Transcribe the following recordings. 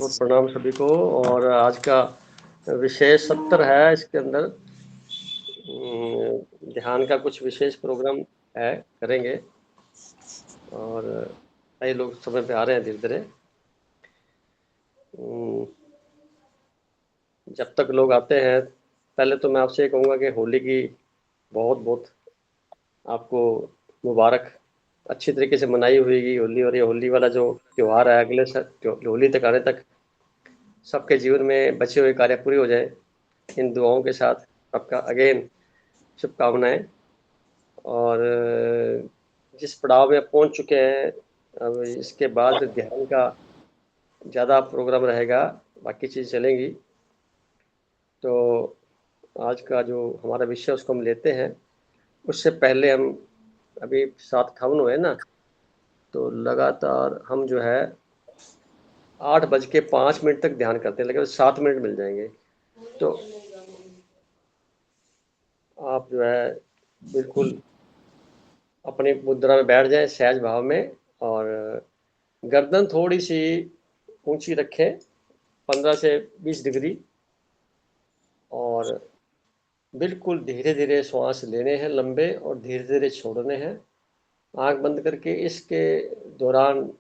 बहुत प्रणाम सभी को। और आज का विशेष सत्र है, इसके अंदर ध्यान का कुछ विशेष प्रोग्राम है, करेंगे। और कई लोग समय पे आ रहे हैं धीरे धीरे। जब तक लोग आते हैं, पहले तो मैं आपसे ये कहूँगा कि होली की बहुत बहुत आपको मुबारक। अच्छी तरीके से मनाई हुई होली, और ये होली वाला जो त्यौहार है अगले होली तक आने तक सबके जीवन में बचे हुए कार्य पूरे हो जाए, इन दुआओं के साथ आपका अगेन शुभकामनाएं। और जिस पड़ाव में पहुंच चुके हैं, अब इसके बाद ध्यान का ज़्यादा प्रोग्राम रहेगा, बाकी चीज़ चलेंगी। तो आज का जो हमारा विषय उसको हम लेते हैं। उससे पहले हम अभी 7:58 हुए ना, तो लगातार हम जो है 8:05 तक ध्यान करते हैं, लेकिन 7 मिनट मिल जाएंगे। तो आप जो है बिल्कुल अपनी मुद्रा में बैठ जाएं, सहज भाव में। और गर्दन थोड़ी सी ऊंची रखें, 15 से 20 डिग्री। और बिल्कुल धीरे धीरे श्वास लेने हैं लंबे, और धीरे धीरे छोड़ने हैं आंख बंद करके। इसके दौरान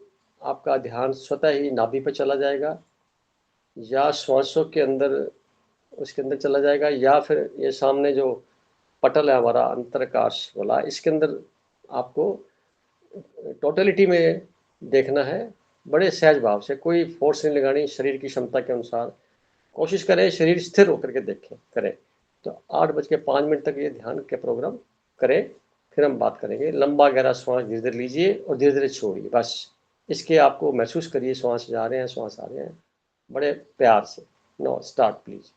आपका ध्यान स्वतः ही नाभि पर चला जाएगा, या श्वासों के अंदर उसके अंदर चला जाएगा, या फिर ये सामने जो पटल है हमारा अंतरकाश वाला, इसके अंदर आपको टोटलिटी में देखना है। बड़े सहज भाव से, कोई फोर्स नहीं लगानी, शरीर की क्षमता के अनुसार कोशिश करें, शरीर स्थिर होकर के देखें करें। तो 8:05 तक ये ध्यान के प्रोग्राम करें। फिर हम बात करेंगे। लंबा गहरा श्वास धीरे धीरे लीजिए और धीरे धीरे छोड़िए, बस इसके आपको महसूस करिए, श्वास जा रहे हैं, श्वास आ रहे हैं, बड़े प्यार से। Know start please.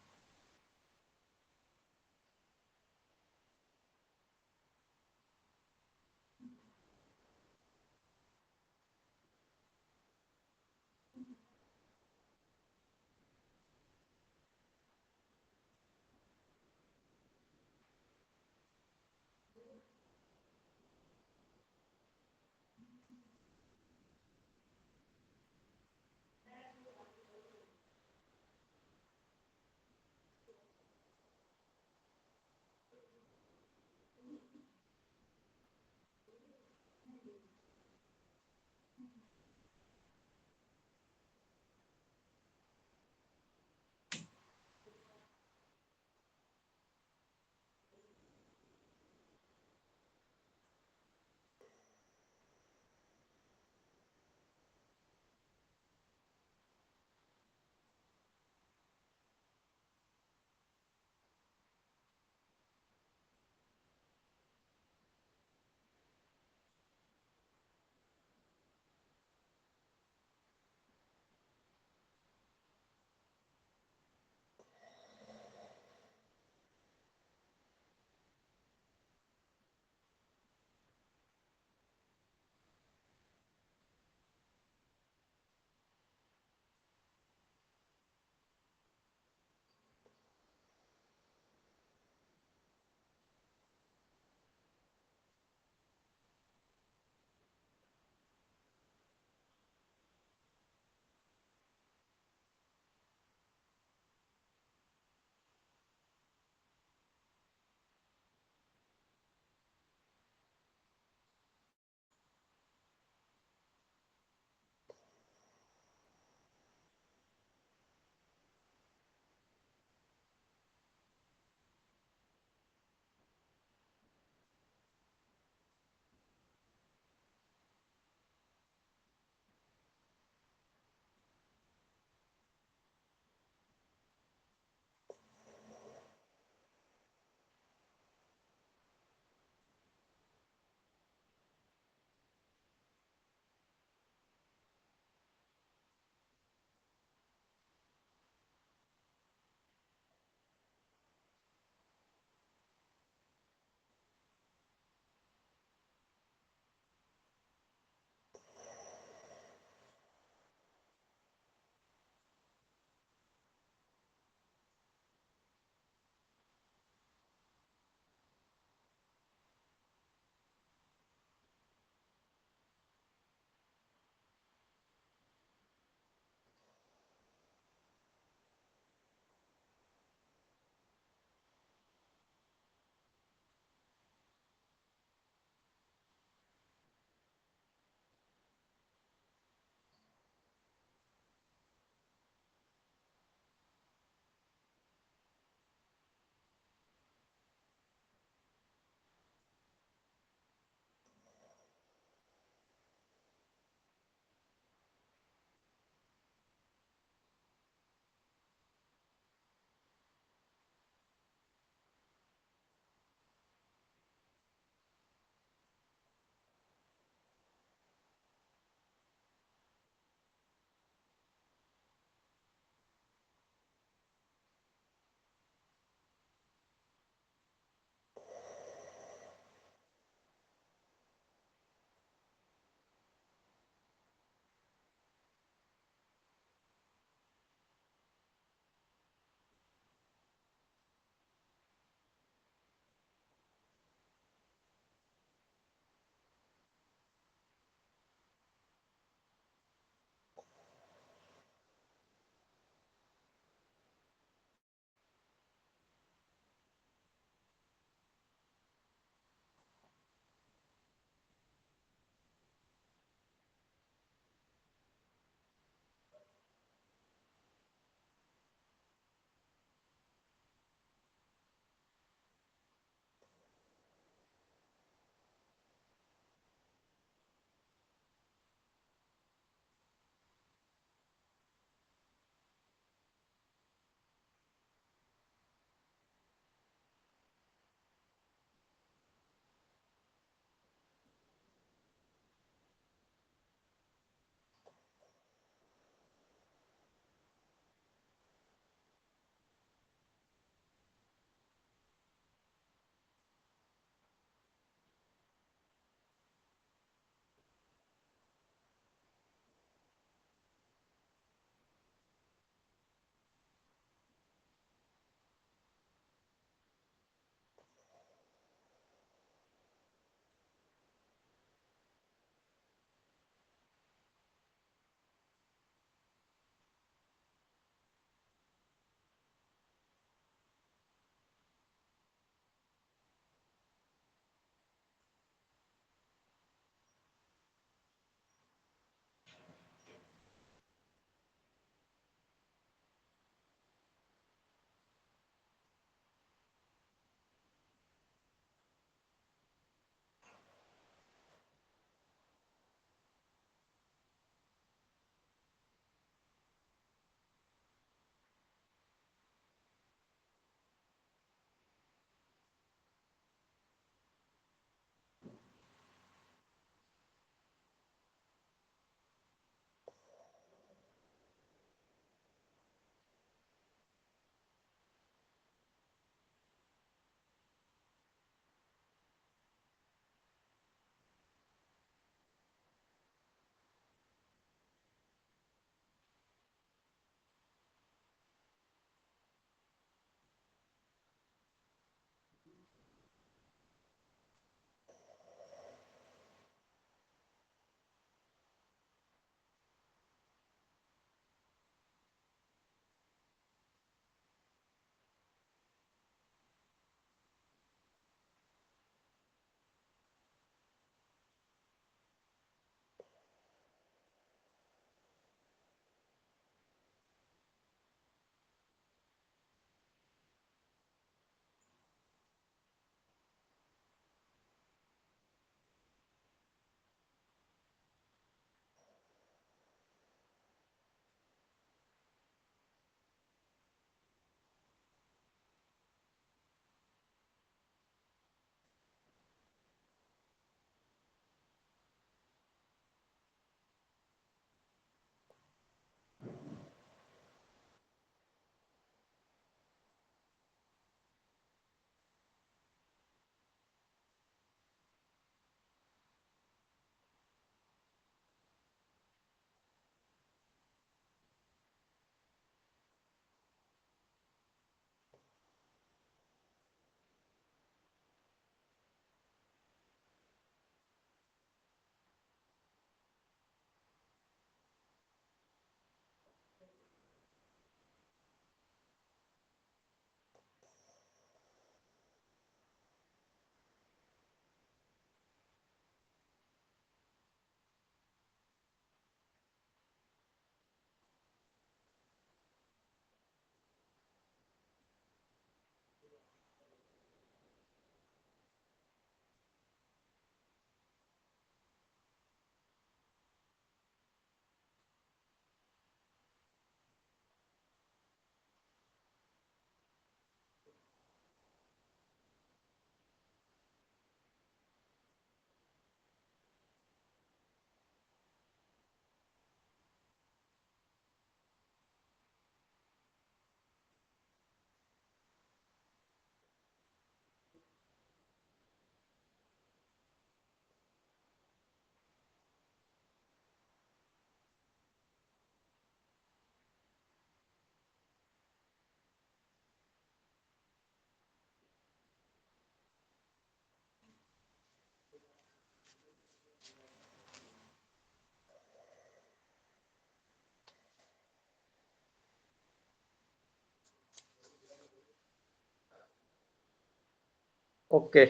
ओके।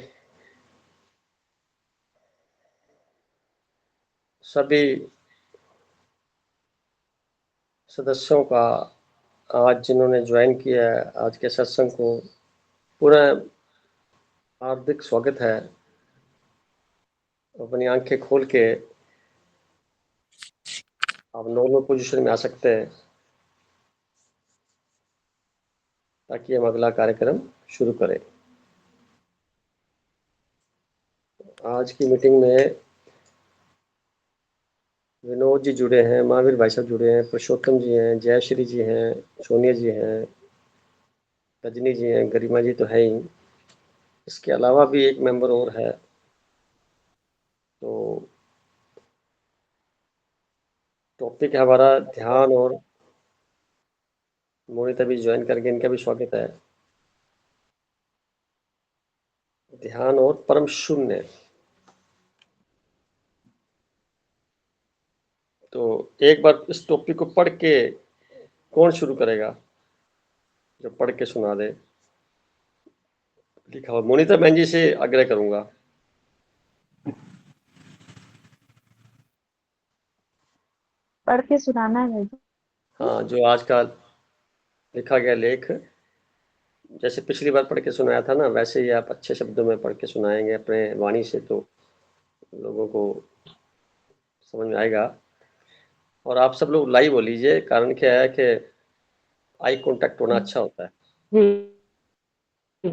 सभी सदस्यों का आज जिन्होंने ज्वाइन किया है आज के सत्संग को, पूरा हार्दिक स्वागत है। अपनी आंखें खोल के आप नॉर्मल पोजीशन में आ सकते हैं ताकि हम अगला कार्यक्रम शुरू करें। आज की मीटिंग में विनोद जी जुड़े हैं, महावीर भाई साहब जुड़े हैं, पुरुषोत्तम जी हैं, जयश्री जी हैं, सोनिया जी हैं, रजनी जी हैं, गरिमा जी तो है ही। इसके अलावा भी एक मेंबर और है। तो टॉपिक है हमारा ध्यान, और मोनिता भी ज्वाइन करके इनका भी स्वागत है। ध्यान और परम शून्य। तो एक बार इस टॉपिक को पढ़ के कौन शुरू करेगा, जो पढ़ के सुना दे। लिखा हुआ मोनिता बहन जी से आग्रह करूंगा। पढ़ के सुनाना है जी। हाँ, जो आज का लिखा गया लेख, जैसे पिछली बार पढ़ के सुनाया था ना, वैसे ही आप अच्छे शब्दों में पढ़ के सुनाएंगे अपने वाणी से, तो लोगों को समझ में आएगा। और आप सब लोग लाइव हो लीजिए, कारण क्या है कि आई कांटेक्ट होना अच्छा होता है। जी।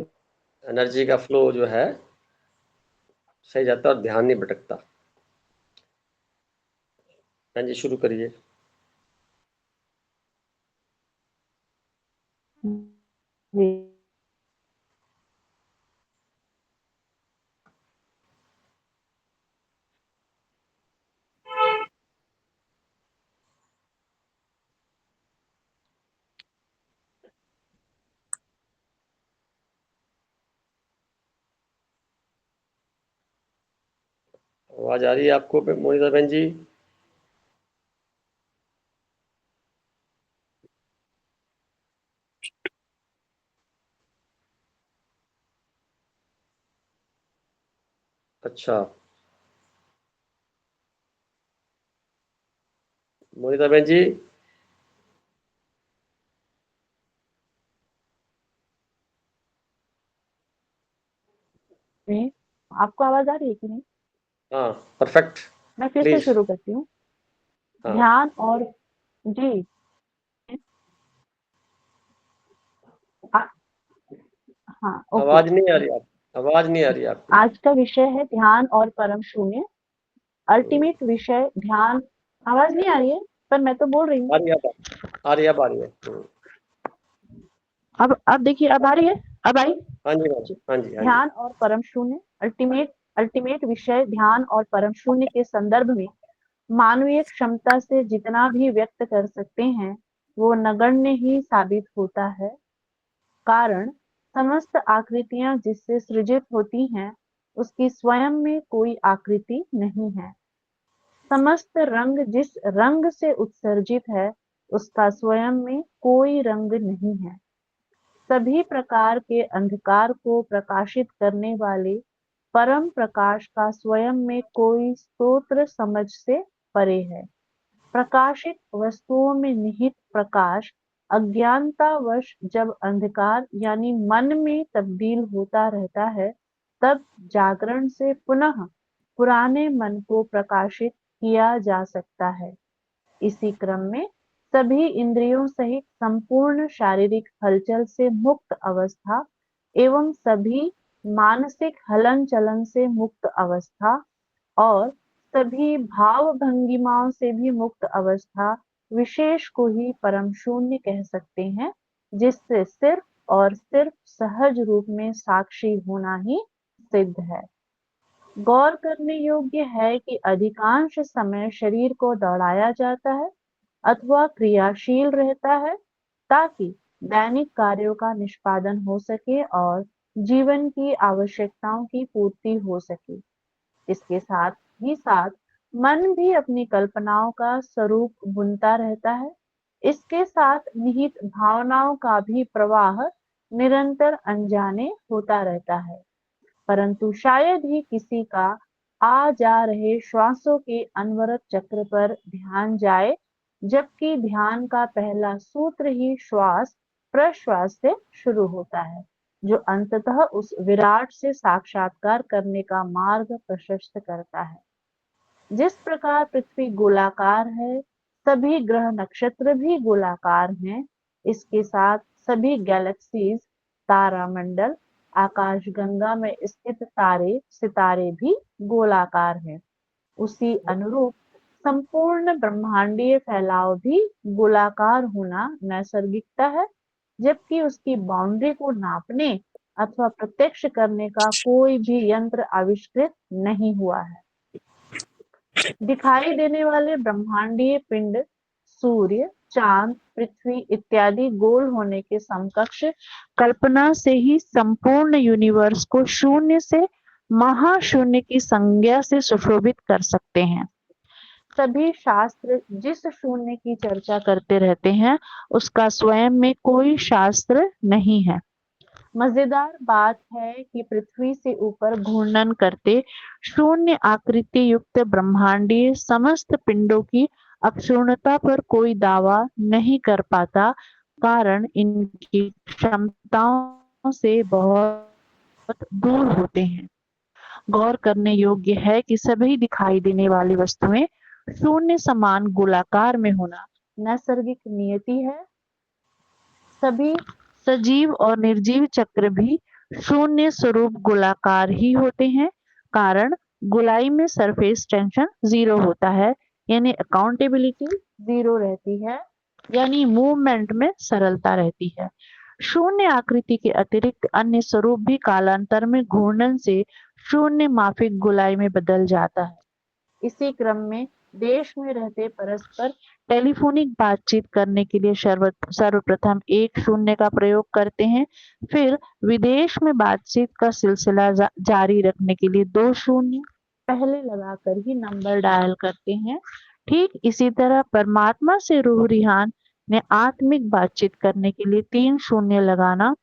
एनर्जी का फ्लो जो है सही जाता है और ध्यान नहीं भटकता। बहन जी शुरू करिए। जी। आवाज आ रही है आपको मोनिता बहन जी? अच्छा, मोनिता बहन जी। जी। आपको आवाज आ रही है कि नहीं? हाँ, परफेक्ट। मैं फिर से प्लीज। शुरू करती हूँ। हाँ, ध्यान और जी। आ, हाँ, ओके। आवाज नहीं आ रही आप, आवाज नहीं आ रही आपकी। आज का विषय है ध्यान और परम शून्य। हम्म, अल्टीमेट विषय ध्यान। आवाज नहीं आ रही है, पर मैं तो बोल रही हूँ। आ रही है आ रही है, अब आ रही है। अब देखिए, अब आ रही है। अब आई। हाँ जी, हाँ जी, हाँ जी, हाँ जी। ध्यान और परम शून्य। अल्टीमेट अल्टीमेट विषय ध्यान और परम शून्य के संदर्भ में मानवीय क्षमता से जितना भी व्यक्त कर सकते हैं वो नगण्य ही साबित होता है। कारण समस्त आकृतियां जिससे सृजित होती हैं उसकी स्वयं में कोई आकृति नहीं है। समस्त रंग जिस रंग से उत्सर्जित है उसका स्वयं में कोई रंग नहीं है। सभी प्रकार के अंधकार को प्रकाशित करने वाले परम प्रकाश का स्वयं में कोई स्तोत्र समझ से परे है। प्रकाशित वस्तुओं में निहित प्रकाश अज्ञानतावश जब अंधकार यानी मन में तब्दील होता रहता है तब जागरण से पुनः पुराने मन को प्रकाशित किया जा सकता है। इसी क्रम में सभी इंद्रियों सहित संपूर्ण शारीरिक हलचल से मुक्त अवस्था एवं सभी मानसिक हलन चलन से मुक्त अवस्था और सभी भाव भंगिमाओं से भी मुक्त अवस्था विशेष को ही परम शून्य कह सकते हैं, जिससे सिर्फ और सिर्फ सहज रूप में साक्षी होना ही सिद्ध है। गौर करने योग्य है कि अधिकांश समय शरीर को दौड़ाया जाता है अथवा क्रियाशील रहता है ताकि दैनिक कार्यों का निष्पादन हो सके और जीवन की आवश्यकताओं की पूर्ति हो सके। इसके साथ ही साथ मन भी अपनी कल्पनाओं का स्वरूप बुनता रहता है। इसके साथ निहित भावनाओं का भी प्रवाह निरंतर अनजाने होता रहता है। परंतु शायद ही किसी का आ जा रहे श्वासों के अनवरत चक्र पर ध्यान जाए, जबकि ध्यान का पहला सूत्र ही श्वास प्रश्वास से शुरू होता है, जो अंततः उस विराट से साक्षात्कार करने का मार्ग प्रशस्त करता है। जिस प्रकार पृथ्वी गोलाकार है, सभी ग्रह नक्षत्र भी गोलाकार हैं। इसके साथ सभी गैलेक्सीज, तारामंडल, आकाशगंगा में स्थित तारे सितारे भी गोलाकार हैं। उसी अनुरूप संपूर्ण ब्रह्मांडीय फैलाव भी गोलाकार होना नैसर्गिकता है, जबकि उसकी बाउंड्री को नापने अथवा प्रत्यक्ष करने का कोई भी यंत्र आविष्कृत नहीं हुआ है। दिखाई देने वाले ब्रह्मांडीय पिंड सूर्य, चांद, पृथ्वी इत्यादि गोल होने के समकक्ष कल्पना से ही संपूर्ण यूनिवर्स को शून्य से महाशून्य की संज्ञा से सुशोभित कर सकते हैं। सभी शास्त्र जिस शून्य की चर्चा करते रहते हैं, उसका स्वयं में कोई शास्त्र नहीं है। मजेदार बात है कि पृथ्वी से ऊपर घूर्णन करते शून्य आकृति युक्त ब्रह्मांडीय समस्त पिंडों की अक्षुण्णता पर कोई दावा नहीं कर पाता, कारण इनकी क्षमताओं से बहुत दूर होते हैं। गौर करने योग्य है कि सभी दिखाई देने वाली वस्तुएं शून्य समान गोलाकार में होना नैसर्गिक नियति है। सभी सजीव और निर्जीव चक्र भी शून्य स्वरूप गोलाकार ही होते हैं, कारण गोलाई में सरफेस टेंशन 0 होता है, यानी अकाउंटेबिलिटी 0 रहती है, यानी मूवमेंट में सरलता रहती है। शून्य आकृति के अतिरिक्त अन्य स्वरूप भी कालांतर में घूर्णन से शून्य माफिक गोलाई में बदल जाता है। इसी क्रम में देश में रहते परस्पर टेलीफोनिक बातचीत करने के लिए सर्वप्रथम एक शून्य का प्रयोग करते हैं, फिर विदेश में बातचीत का सिलसिला जारी रखने के लिए 2 शून्य पहले लगाकर ही नंबर डायल करते हैं। ठीक इसी तरह परमात्मा से रूह रिहान ने आत्मिक बातचीत करने के लिए 3 शून्य लगाना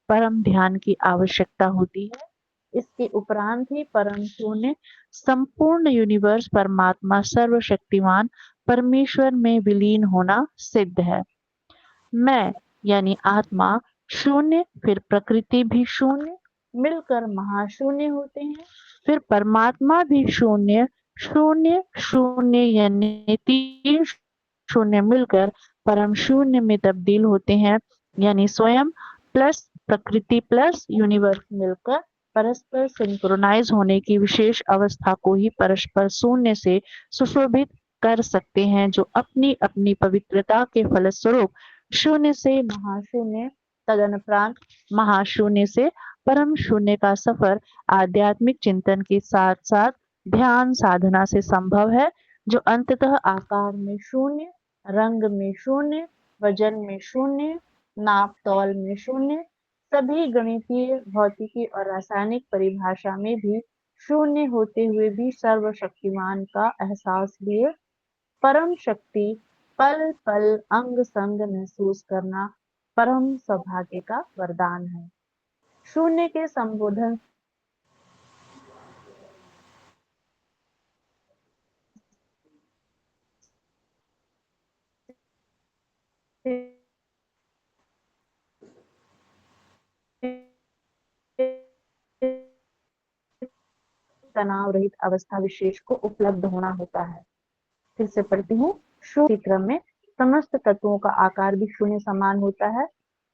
परम ध्यान की आवश्यकता होती है। इसके उपरांत ही परम शून्य संपूर्ण यूनिवर्स परमात्मा सर्वशक्तिमान परमेश्वर में विलीन होना सिद्ध है। मैं यानी आत्मा शून्य, फिर प्रकृति भी शून्य, मिलकर महाशून्य होते हैं। फिर परमात्मा भी शून्य शून्य शून्य यानी 3 शून्य मिलकर परम शून्य में तब्दील होते हैं, यानी स्वयं प्लस प्रकृति प्लस यूनिवर्स मिलकर परस्पर सिंक्रोनाइज होने की विशेष अवस्था को ही परस्पर शून्य से सुशोभित कर सकते हैं, जो अपनी अपनी पवित्रता के फलस्वरूप शून्य से महाशून्य, तदनुप्रांत महाशून्य से परम शून्य का सफर आध्यात्मिक चिंतन के साथ साथ ध्यान साधना से संभव है, जो अंततः आकार में शून्य, रंग में शून्य, वजन में शून्य, नाप तौल में शून्य, सभी गणितीय, भौतिकी और रासायनिक परिभाषा में भी शून्य होते हुए भी सर्वशक्तिमान का एहसास लिए परम शक्ति पल पल अंग संग महसूस करना परम सौभाग्य का वरदान है। शून्य के संबोधन से तनाव रहित अवस्था विशेष को उपलब्ध होना होता है। फिर से पढ़ती हूँ। शून्य क्रम में समस्त तत्वों का आकार भी शून्य समान होता है,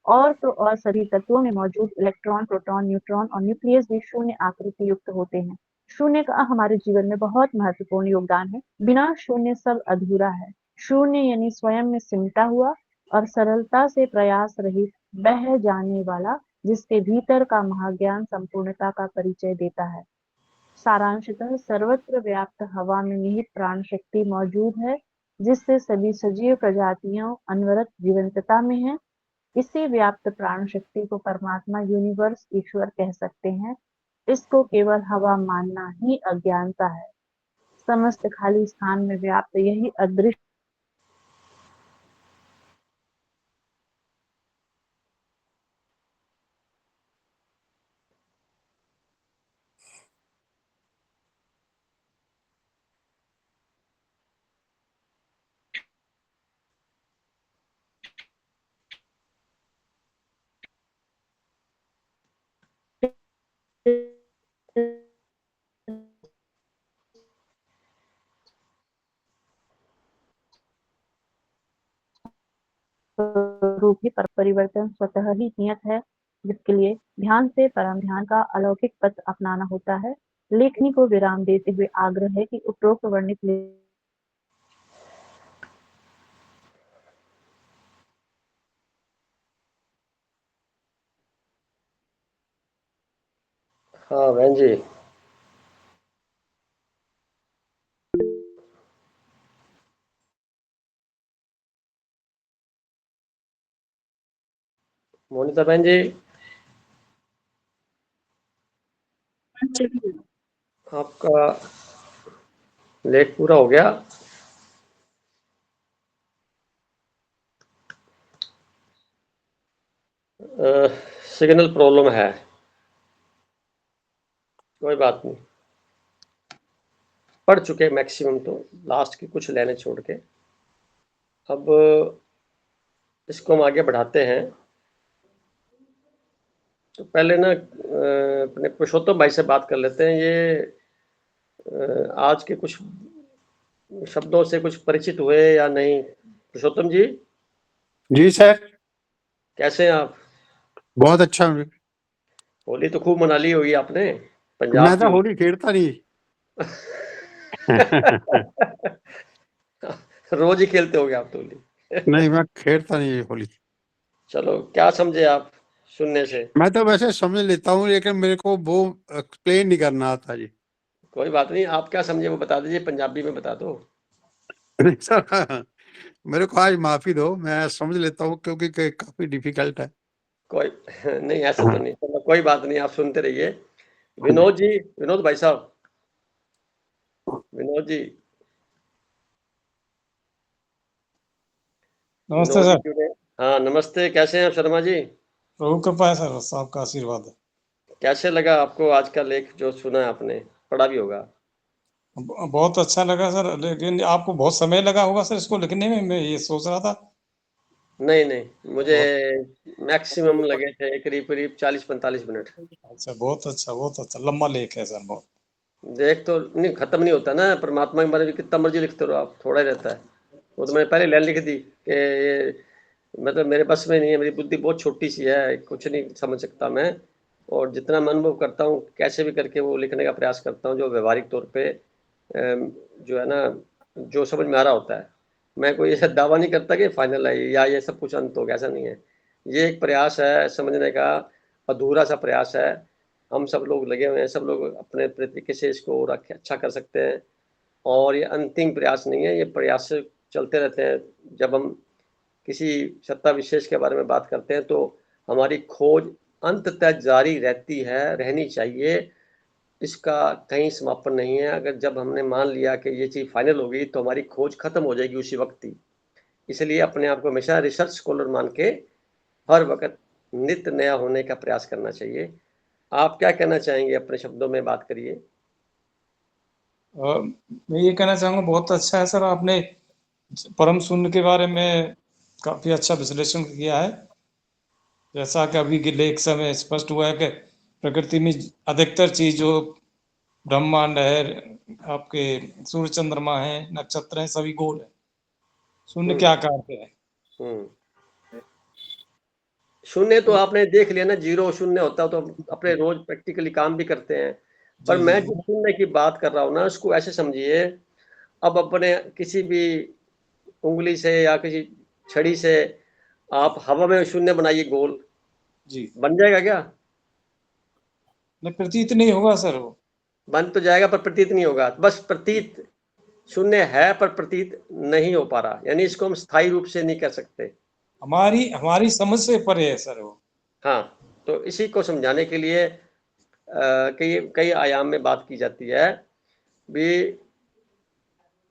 और तो और सभी तत्वों में मौजूद इलेक्ट्रॉन, प्रोटॉन, न्यूट्रॉन और न्यूक्लियस भी शून्य आकृति युक्त होते हैं। शून्य का हमारे जीवन में बहुत महत्वपूर्ण योगदान है। बिना शून्य सब अधूरा है। शून्य यानी स्वयं में सिमटा हुआ और सरलता से प्रयास रहित बह जाने वाला, जिसके भीतर का महाज्ञान संपूर्णता का परिचय देता है। सारांशतः सर्वत्र व्याप्त हवा में निहित प्राण शक्ति मौजूद है, जिससे सभी सजीव प्रजातियों अनवरत जीवंतता में है। इसी व्याप्त प्राण शक्ति को परमात्मा, यूनिवर्स, ईश्वर कह सकते हैं। इसको केवल हवा मानना ही अज्ञानता है। समस्त खाली स्थान में व्याप्त यही अदृश्य स्वरूप ही परिवर्तन स्वतः ही नियत है, जिसके लिए ध्यान से परम ध्यान का अलौकिक पथ अपनाना होता है। लेखनी को विराम देते हुए आग्रह है कि उपरोक्त वर्णित हाँ बहन जी। मोनिता बहन जी, आपका लेख पूरा हो गया? सिग्नल प्रॉब्लम है, कोई बात नहीं। पढ़ चुके मैक्सिमम, तो लास्ट की कुछ लाइनें छोड़ के। अब इसको हम आगे बढ़ाते हैं। तो पहले ना अपने पुरुषोत्तम भाई से बात कर लेते हैं। ये आज के कुछ शब्दों से कुछ परिचित हुए या नहीं? पुरुषोत्तम जी, जी सर, कैसे हैं आप? बहुत अच्छा। होली तो खूब मना ली होगी आपने, मैं पंजाब की तो होली खेलता नहीं। रोज ही खेलते होगे आप तो होली। नहीं, मैं खेलता नहीं होली। चलो, क्या समझे आप सुनने से? मैं तो वैसे समझ लेता हूँ, लेकिन मेरे को वो एक्सप्लेन नहीं करना आता जी। कोई बात नहीं, आप क्या समझे वो बता दीजिए, पंजाबी में बता दो। नहीं सर, मेरे को आज माफी दो, मैं समझ लेता हूँ क्योंकि काफी डिफिकल्ट है। कोई नहीं, ऐसा तो नहीं। चलो कोई बात नहीं, आप सुनते रहिए। विनोद जी, विनोद भाई साहब, विनोद जी, नमस्ते विनोद जी सर। जुड़े। हाँ नमस्ते, कैसे हैं आप शर्मा जी? प्रभु कृपा है सर, बस आपका आशीर्वाद है। कैसे लगा आपको आज का लेख जो सुना है आपने? पढ़ा भी होगा। बहुत अच्छा लगा सर, लेकिन आपको बहुत समय लगा होगा सर इसको लिखने में, मैं ये सोच रहा था। नहीं नहीं, मुझे बहुत मैक्सिमम लगे थे करीब करीब 40-45 मिनट। अच्छा, बहुत अच्छा, बहुत अच्छा। लंबा लेख है सर, बहुत। देख तो नहीं, खत्म नहीं होता ना। परमात्मा के बारे में कितना मर्जी लिखते रहो आप, थोड़ा ही रहता है। वो तो मैंने पहले लाइन लिख दी कि ये मतलब मेरे बस में नहीं है, मेरी बुद्धि बहुत छोटी सी है, कुछ नहीं समझ सकता मैं। और जितना मैं अनुभव करता हूँ, कैसे भी करके वो लिखने का प्रयास करता हूँ, जो व्यवहारिक तौर पे जो है ना, जो समझ में आ रहा होता है। मैं कोई ऐसा दावा नहीं करता कि फाइनल है या ये सब कुछ अंत होगा, ऐसा नहीं है। ये एक प्रयास है समझने का, अधूरा सा प्रयास है। हम सब लोग लगे हुए हैं, सब लोग अपने अपने तरीके से इसको और अच्छा कर सकते हैं। और ये अंतिम प्रयास नहीं है, ये प्रयास चलते रहते हैं। जब हम किसी सत्ता विशेष के बारे में बात करते हैं, तो हमारी खोज अंत तक जारी रहती है, रहनी चाहिए। इसका कहीं समापन नहीं है। अगर जब हमने मान लिया कि ये चीज़ फाइनल हो गई, तो हमारी खोज खत्म हो जाएगी उसी वक्त ही। इसलिए अपने आप को हमेशा रिसर्च स्कॉलर मान के हर वक्त नित्य नया होने का प्रयास करना चाहिए। आप क्या कहना चाहेंगे? अपने शब्दों में बात करिए। मैं ये कहना चाहूंगा, बहुत अच्छा है सर, आपने परम शून्य के बारे में काफी अच्छा विश्लेषण किया है। जैसा कि अभी के लेख समय स्पष्ट हुआ है कि प्रकृति में अधिकतर चीज जो ब्रह्मांड है, आपके सूर्य चंद्रमा है, नक्षत्र है, सभी गोल है। शून्य क्या करते हैं? हम्म शून्य तो आपने देख लिया ना, जीरो शून्य होता है, तो हम अपने रोज प्रैक्टिकली काम भी करते हैं। पर जी मैं जी। जो शून्य की बात कर रहा हूँ ना, उसको ऐसे समझिए। अब अपने किसी भी उंगली से या किसी छड़ी से आप हवा में शून्य बनाइए गोल, जी, बन जाएगा क्या? नहीं प्रतीत नहीं होगा सर वो। बन तो जाएगा पर प्रतीत नहीं होगा। बस प्रतीत शून्य है, पर प्रतीत नहीं हो पा रहा, यानी इसको हम स्थायी रूप से नहीं कर सकते। हमारी हमारी समझ से परे है सर वो। हाँ, तो इसी को समझाने के लिए कई कई आयाम में बात की जाती है भी।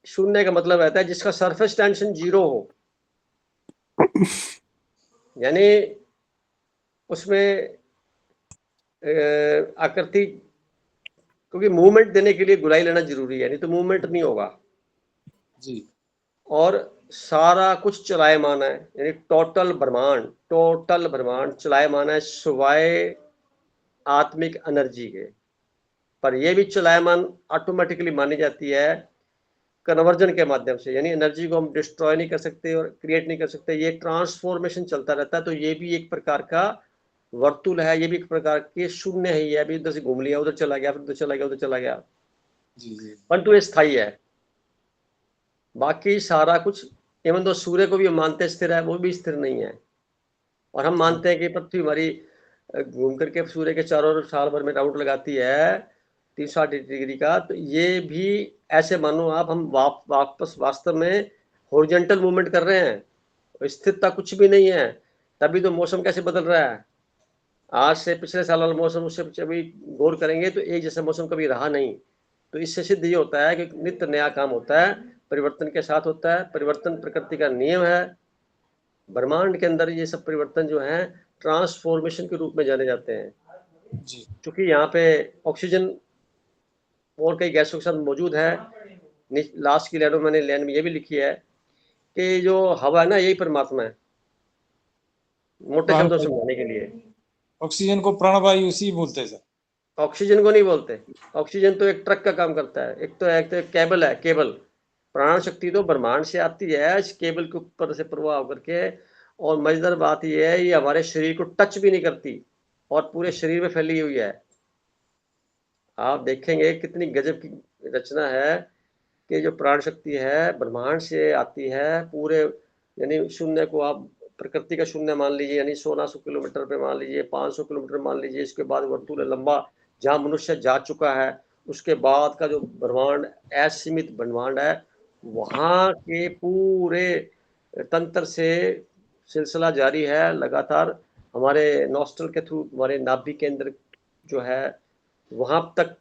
शून्य का मतलब रहता है जिसका सरफेस टेंशन जीरो हो, यानी उसमें आकृति, क्योंकि मूवमेंट देने के लिए गुलाई लेना जरूरी है, नहीं तो मूवमेंट नहीं होगा। जी और सारा कुछ चलायमान है, यानी टोटल ब्रह्मांड चलायमान है सिवाय आत्मिक एनर्जी के। पर यह भी चलायमान ऑटोमेटिकली मानी जाती है कन्वर्जन के माध्यम से, यानी एनर्जी को हम डिस्ट्रॉय नहीं कर सकते और क्रिएट नहीं कर सकते, ये ट्रांसफॉर्मेशन चलता रहता है। तो ये भी एक प्रकार का वर्तुल है, ये भी एक प्रकार के शून्य है, ये अभी इधर से घूम लिया, उधर चला गया, फिर उधर चला गया, उधर चला गया, जी जी परंतु ये स्थायी है। बाकी सारा कुछ, एवं तो सूर्य को भी हम मानते स्थिर है, वो भी स्थिर नहीं है। और हम मानते हैं कि पृथ्वी हमारी घूम करके सूर्य के चारों ओर साल भर में राउंड लगाती है 360 डिग्री का, तो ये भी ऐसे मानो आप, हम वापस वास्तव में हॉरिजॉन्टल मूवमेंट कर रहे हैं, स्थिरता कुछ भी नहीं है। तभी तो मौसम कैसे बदल रहा है, आज से पिछले साल वाला मौसम उससे अभी गौर करेंगे तो एक जैसा मौसम कभी रहा नहीं। तो इससे सिद्ध ये होता है कि नित्य नया काम होता है, परिवर्तन के साथ होता है, परिवर्तन प्रकृति का नियम है। ब्रह्मांड के अंदर ये सब परिवर्तन जो है ट्रांसफॉर्मेशन के रूप में जाने जाते हैं। जी क्योंकि यहाँ पे ऑक्सीजन और कई गैसों के साथ मौजूद है। लास्ट की लाइन में ये भी लिखी है कि जो हवा है ना, यही परमात्मा है, मोटे शब्दों से समझाने के लिए। ऑक्सीजन को प्राणवायु उसी बोलते हैं सर। ऑक्सीजन को नहीं बोलते, ऑक्सीजन तो एक ट्रक का काम करता है, एक तो केबल है, केबल। प्राण शक्ति तो ब्रह्मांड से आती है, इस केबल के ऊपर से प्रवाह होकर के। और मजेदार बात यह है, ये हमारे शरीर को टच भी नहीं करती और पूरे शरीर में फैली हुई है। आप देखेंगे कितनी गजब की रचना है कि जो प्राण शक्ति है ब्रह्मांड से आती है पूरे, यानी शून्य को आप प्रकृति का शून्य मान लीजिए, यानी 1600 किलोमीटर पे मान लीजिए, 500 किलोमीटर मान लीजिए, इसके बाद वर्तुल लंबा जहाँ मनुष्य जा चुका है, उसके बाद का जो ब्रह्मांड असीमित ब्रह्मांड है, वहाँ के पूरे तंत्र से सिलसिला जारी है लगातार। हमारे नॉस्ट्रल के थ्रू, हमारे नाभि के अंदर जो है, वहां तक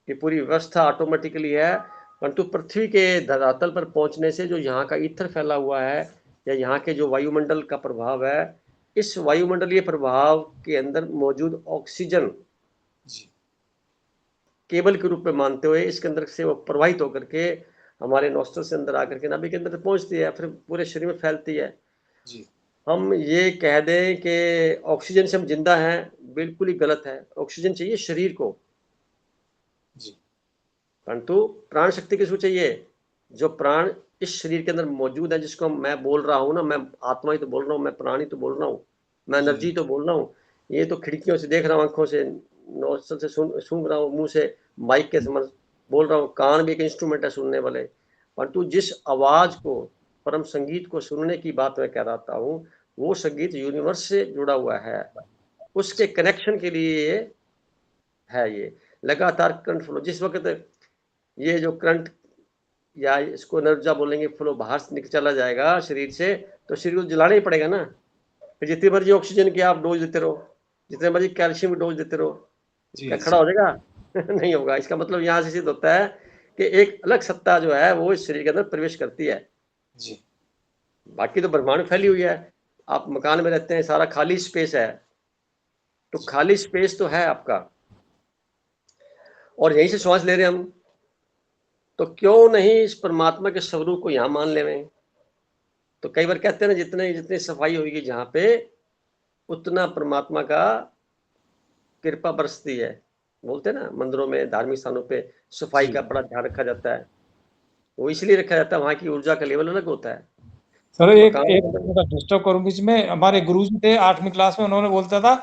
की पूरी व्यवस्था ऑटोमेटिकली है। परंतु पृथ्वी के धरातल पर पहुंचने से जो यहाँ का ईथर फैला हुआ है, या यहाँ के जो वायुमंडल का प्रभाव है, इस वायुमंडलीय प्रभाव के अंदर मौजूद ऑक्सीजन केबल के रूप में मानते हुए इसके अंदर से वो प्रवाहित होकर के हमारे नॉस्ट्रल से अंदर आकर के नाभि के अंदर पहुंचती है, फिर पूरे शरीर में फैलती है। जी हम ये कह दें कि ऑक्सीजन से हम जिंदा हैं, बिल्कुल ही गलत है। ऑक्सीजन चाहिए शरीर को, जी परंतु प्राण शक्ति किसको चाहिए? जो प्राण इस शरीर के अंदर मौजूद है, जिसको मैं बोल रहा हूँ ना, मैं आत्मा ही तो बोल रहा हूँ, मैं प्राण ही तो बोल रहा हूँ, मैं एनर्जी तो बोल रहा हूँ। ये तो खिड़कियों से देख रहा हूँ, आंखों से, नोस्ट्रल से सुन रहा हूँ, मुंह से माइक के समझ बोल रहा हूँ, कान भी एक इंस्ट्रूमेंट है सुनने वाले। परंतु जिस आवाज को, परम संगीत को सुनने की बात मैं कह रहा हूँ, वो संगीत यूनिवर्स से जुड़ा हुआ है, उसके कनेक्शन के लिए है। ये लगातार करंट फ्लो, जिस वक्त ये जो करंट, या इसको एनर्जा बोलेंगे, फ्लो बाहर से निकल चला जाएगा शरीर से, तो शरीर को जलाना ही पड़ेगा ना। फिर जितनी मर्जी ऑक्सीजन की आप डोज देते रहो, जितने मर्जी कैल्शियम की डोज देते रहो, क्या खड़ा हो जाएगा? नहीं होगा। इसका मतलब यहाँ से सिद्ध होता है कि एक अलग सत्ता जो है वो इस शरीर के अंदर प्रवेश करती है। जी बाकी तो ब्रह्मांड फैली हुई है, आप मकान में रहते हैं, सारा खाली स्पेस है, तो खाली स्पेस तो है आपका, और यहीं से श्वास ले रहे हैं हम, तो क्यों नहीं इस परमात्मा के स्वरूप को यहाँ मान लें। तो कई बार कहते हैं ना, जितने जितनी सफाई होगी जहाँ पे, उतना परमात्मा का कृपा बरसती है। बोलते हैं ना, मंदिरों में, धार्मिक स्थानों पे सफाई का बड़ा ध्यान रखा जाता है। वो इसलिए रखा जाता है, वहाँ की ऊर्जा का लेवल अलग होता है। सर एक डिस्टर्ब करूं बीच में, हमारे गुरुजी थे 8वीं क्लास में, उन्होंने बोलता था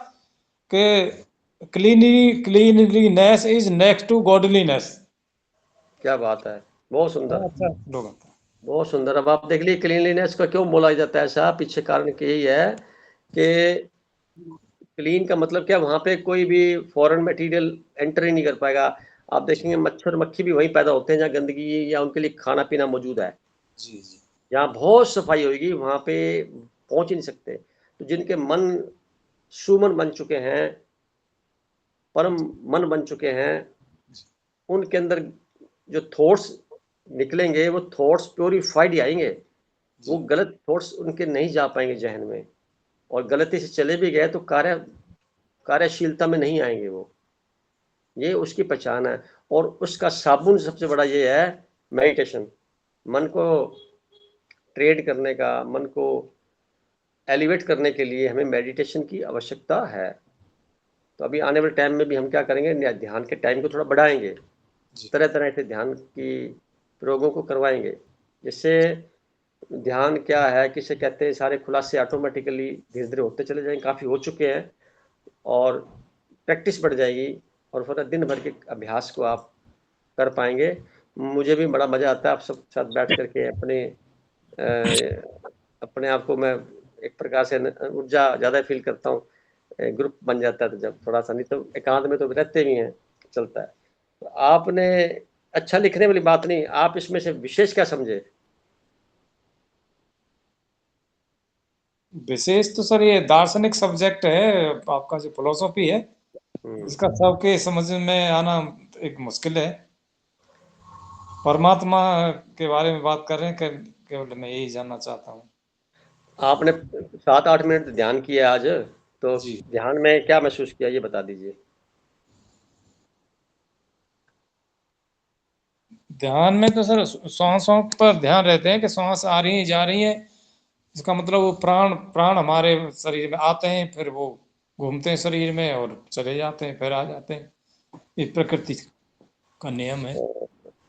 कि cleanliness is next to godliness. क्या बात है, बहुत सुंदर, अच्छा लोग, बहुत सुंदर। अब आप देख लीजिए क्लीनलीनेस का क्यों बोला जाता है ऐसा, पीछे कारण यही है कि क्लीन का मतलब क्या, वहां पे कोई भी फॉरेन मटेरियल एंटर ही नहीं कर पाएगा। आप देखेंगे मच्छर मक्खी भी वहीं पैदा होते हैं जहाँ गंदगी या उनके लिए खाना पीना मौजूद है। जी जी जहाँ बहुत सफाई होगी वहां पे पहुंच ही नहीं सकते। तो जिनके मन सुमन बन चुके हैं, परम मन बन चुके हैं, उनके अंदर जो थॉट्स निकलेंगे वो थॉट्स प्योरीफाइड ही आएंगे। वो गलत थॉट्स उनके नहीं जा पाएंगे जहन में, और गलती से चले भी गए तो कार्यशीलता में नहीं आएंगे वो। ये उसकी पहचान है। और उसका साबुन सबसे बड़ा ये है मेडिटेशन। मन को ट्रेड करने का, मन को एलिवेट करने के लिए हमें मेडिटेशन की आवश्यकता है। तो अभी आने वाले टाइम में भी हम क्या करेंगे, ध्यान के टाइम को थोड़ा बढ़ाएंगे, तरह तरह से ध्यान की प्रयोगों को करवाएंगे, जिससे ध्यान क्या है, किसे कहते हैं, सारे खुलासे ऑटोमेटिकली धीरे धीरे होते चले जाएंगे, काफ़ी हो चुके हैं, और प्रैक्टिस बढ़ जाएगी और फिर दिन भर के अभ्यास को आप कर पाएंगे। मुझे भी बड़ा मज़ा आता है आप सब साथ बैठ करके अपने आप को मैं एक प्रकार से ऊर्जा ज़्यादा फील करता हूँ। ग्रुप बन जाता है तो जब थोड़ा सा, नहीं तो एकांत में तो रहते भी हैं, चलता है। तो आपने अच्छा लिखने वाली बात नहीं, आप इसमें से विशेष क्या समझे? विशेष तो सर ये दार्शनिक सब्जेक्ट है, आपका जो फिलोसॉफी है, इसका सबके समझ में आना एक मुश्किल है। परमात्मा के बारे में बात कर रहे हैं, केवल मैं यही जानना चाहता हूँ। आपने 7-8 मिनट ध्यान किया आज, तो जी। ध्यान में क्या महसूस किया, ये बता दीजिए। ध्यान में तो सर श्वासों पर ध्यान रहते हैं कि श्वास आ रही है जा रही है, इसका मतलब वो प्राण हमारे शरीर में आते हैं, फिर वो घूमते हैं शरीर में और चले जाते हैं, फिर आ जाते हैं। ये प्रकृति का नियम है।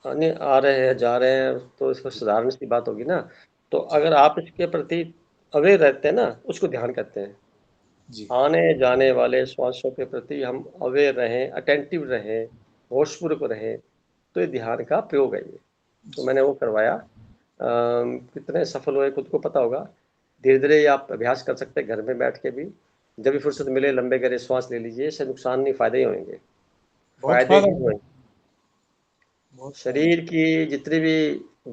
आने आ रहे हैं जा रहे हैं, तो इसको साधारण सी बात होगी ना। तो अगर आप इसके प्रति अवेयर रहते हैं ना, उसको ध्यान कहते हैं। जी। आने जाने वाले श्वासों के प्रति हम अवेयर रहें, अटेंटिव रहें, होशपूर्वक रहें, तो ये ध्यान का प्रयोग है ये। तो मैंने वो करवाया। कितने सफल हुए खुद को पता होगा। धीरे धीरे आप अभ्यास कर सकते हैं घर में बैठ के भी। जब भी फुर्सत मिले लंबे गहरे श्वास ले लीजिए, इससे नुकसान नहीं, फायदे ही होंगे। बहुत फायदे फायदा ही होंगे। बहुत शरीर की जितनी भी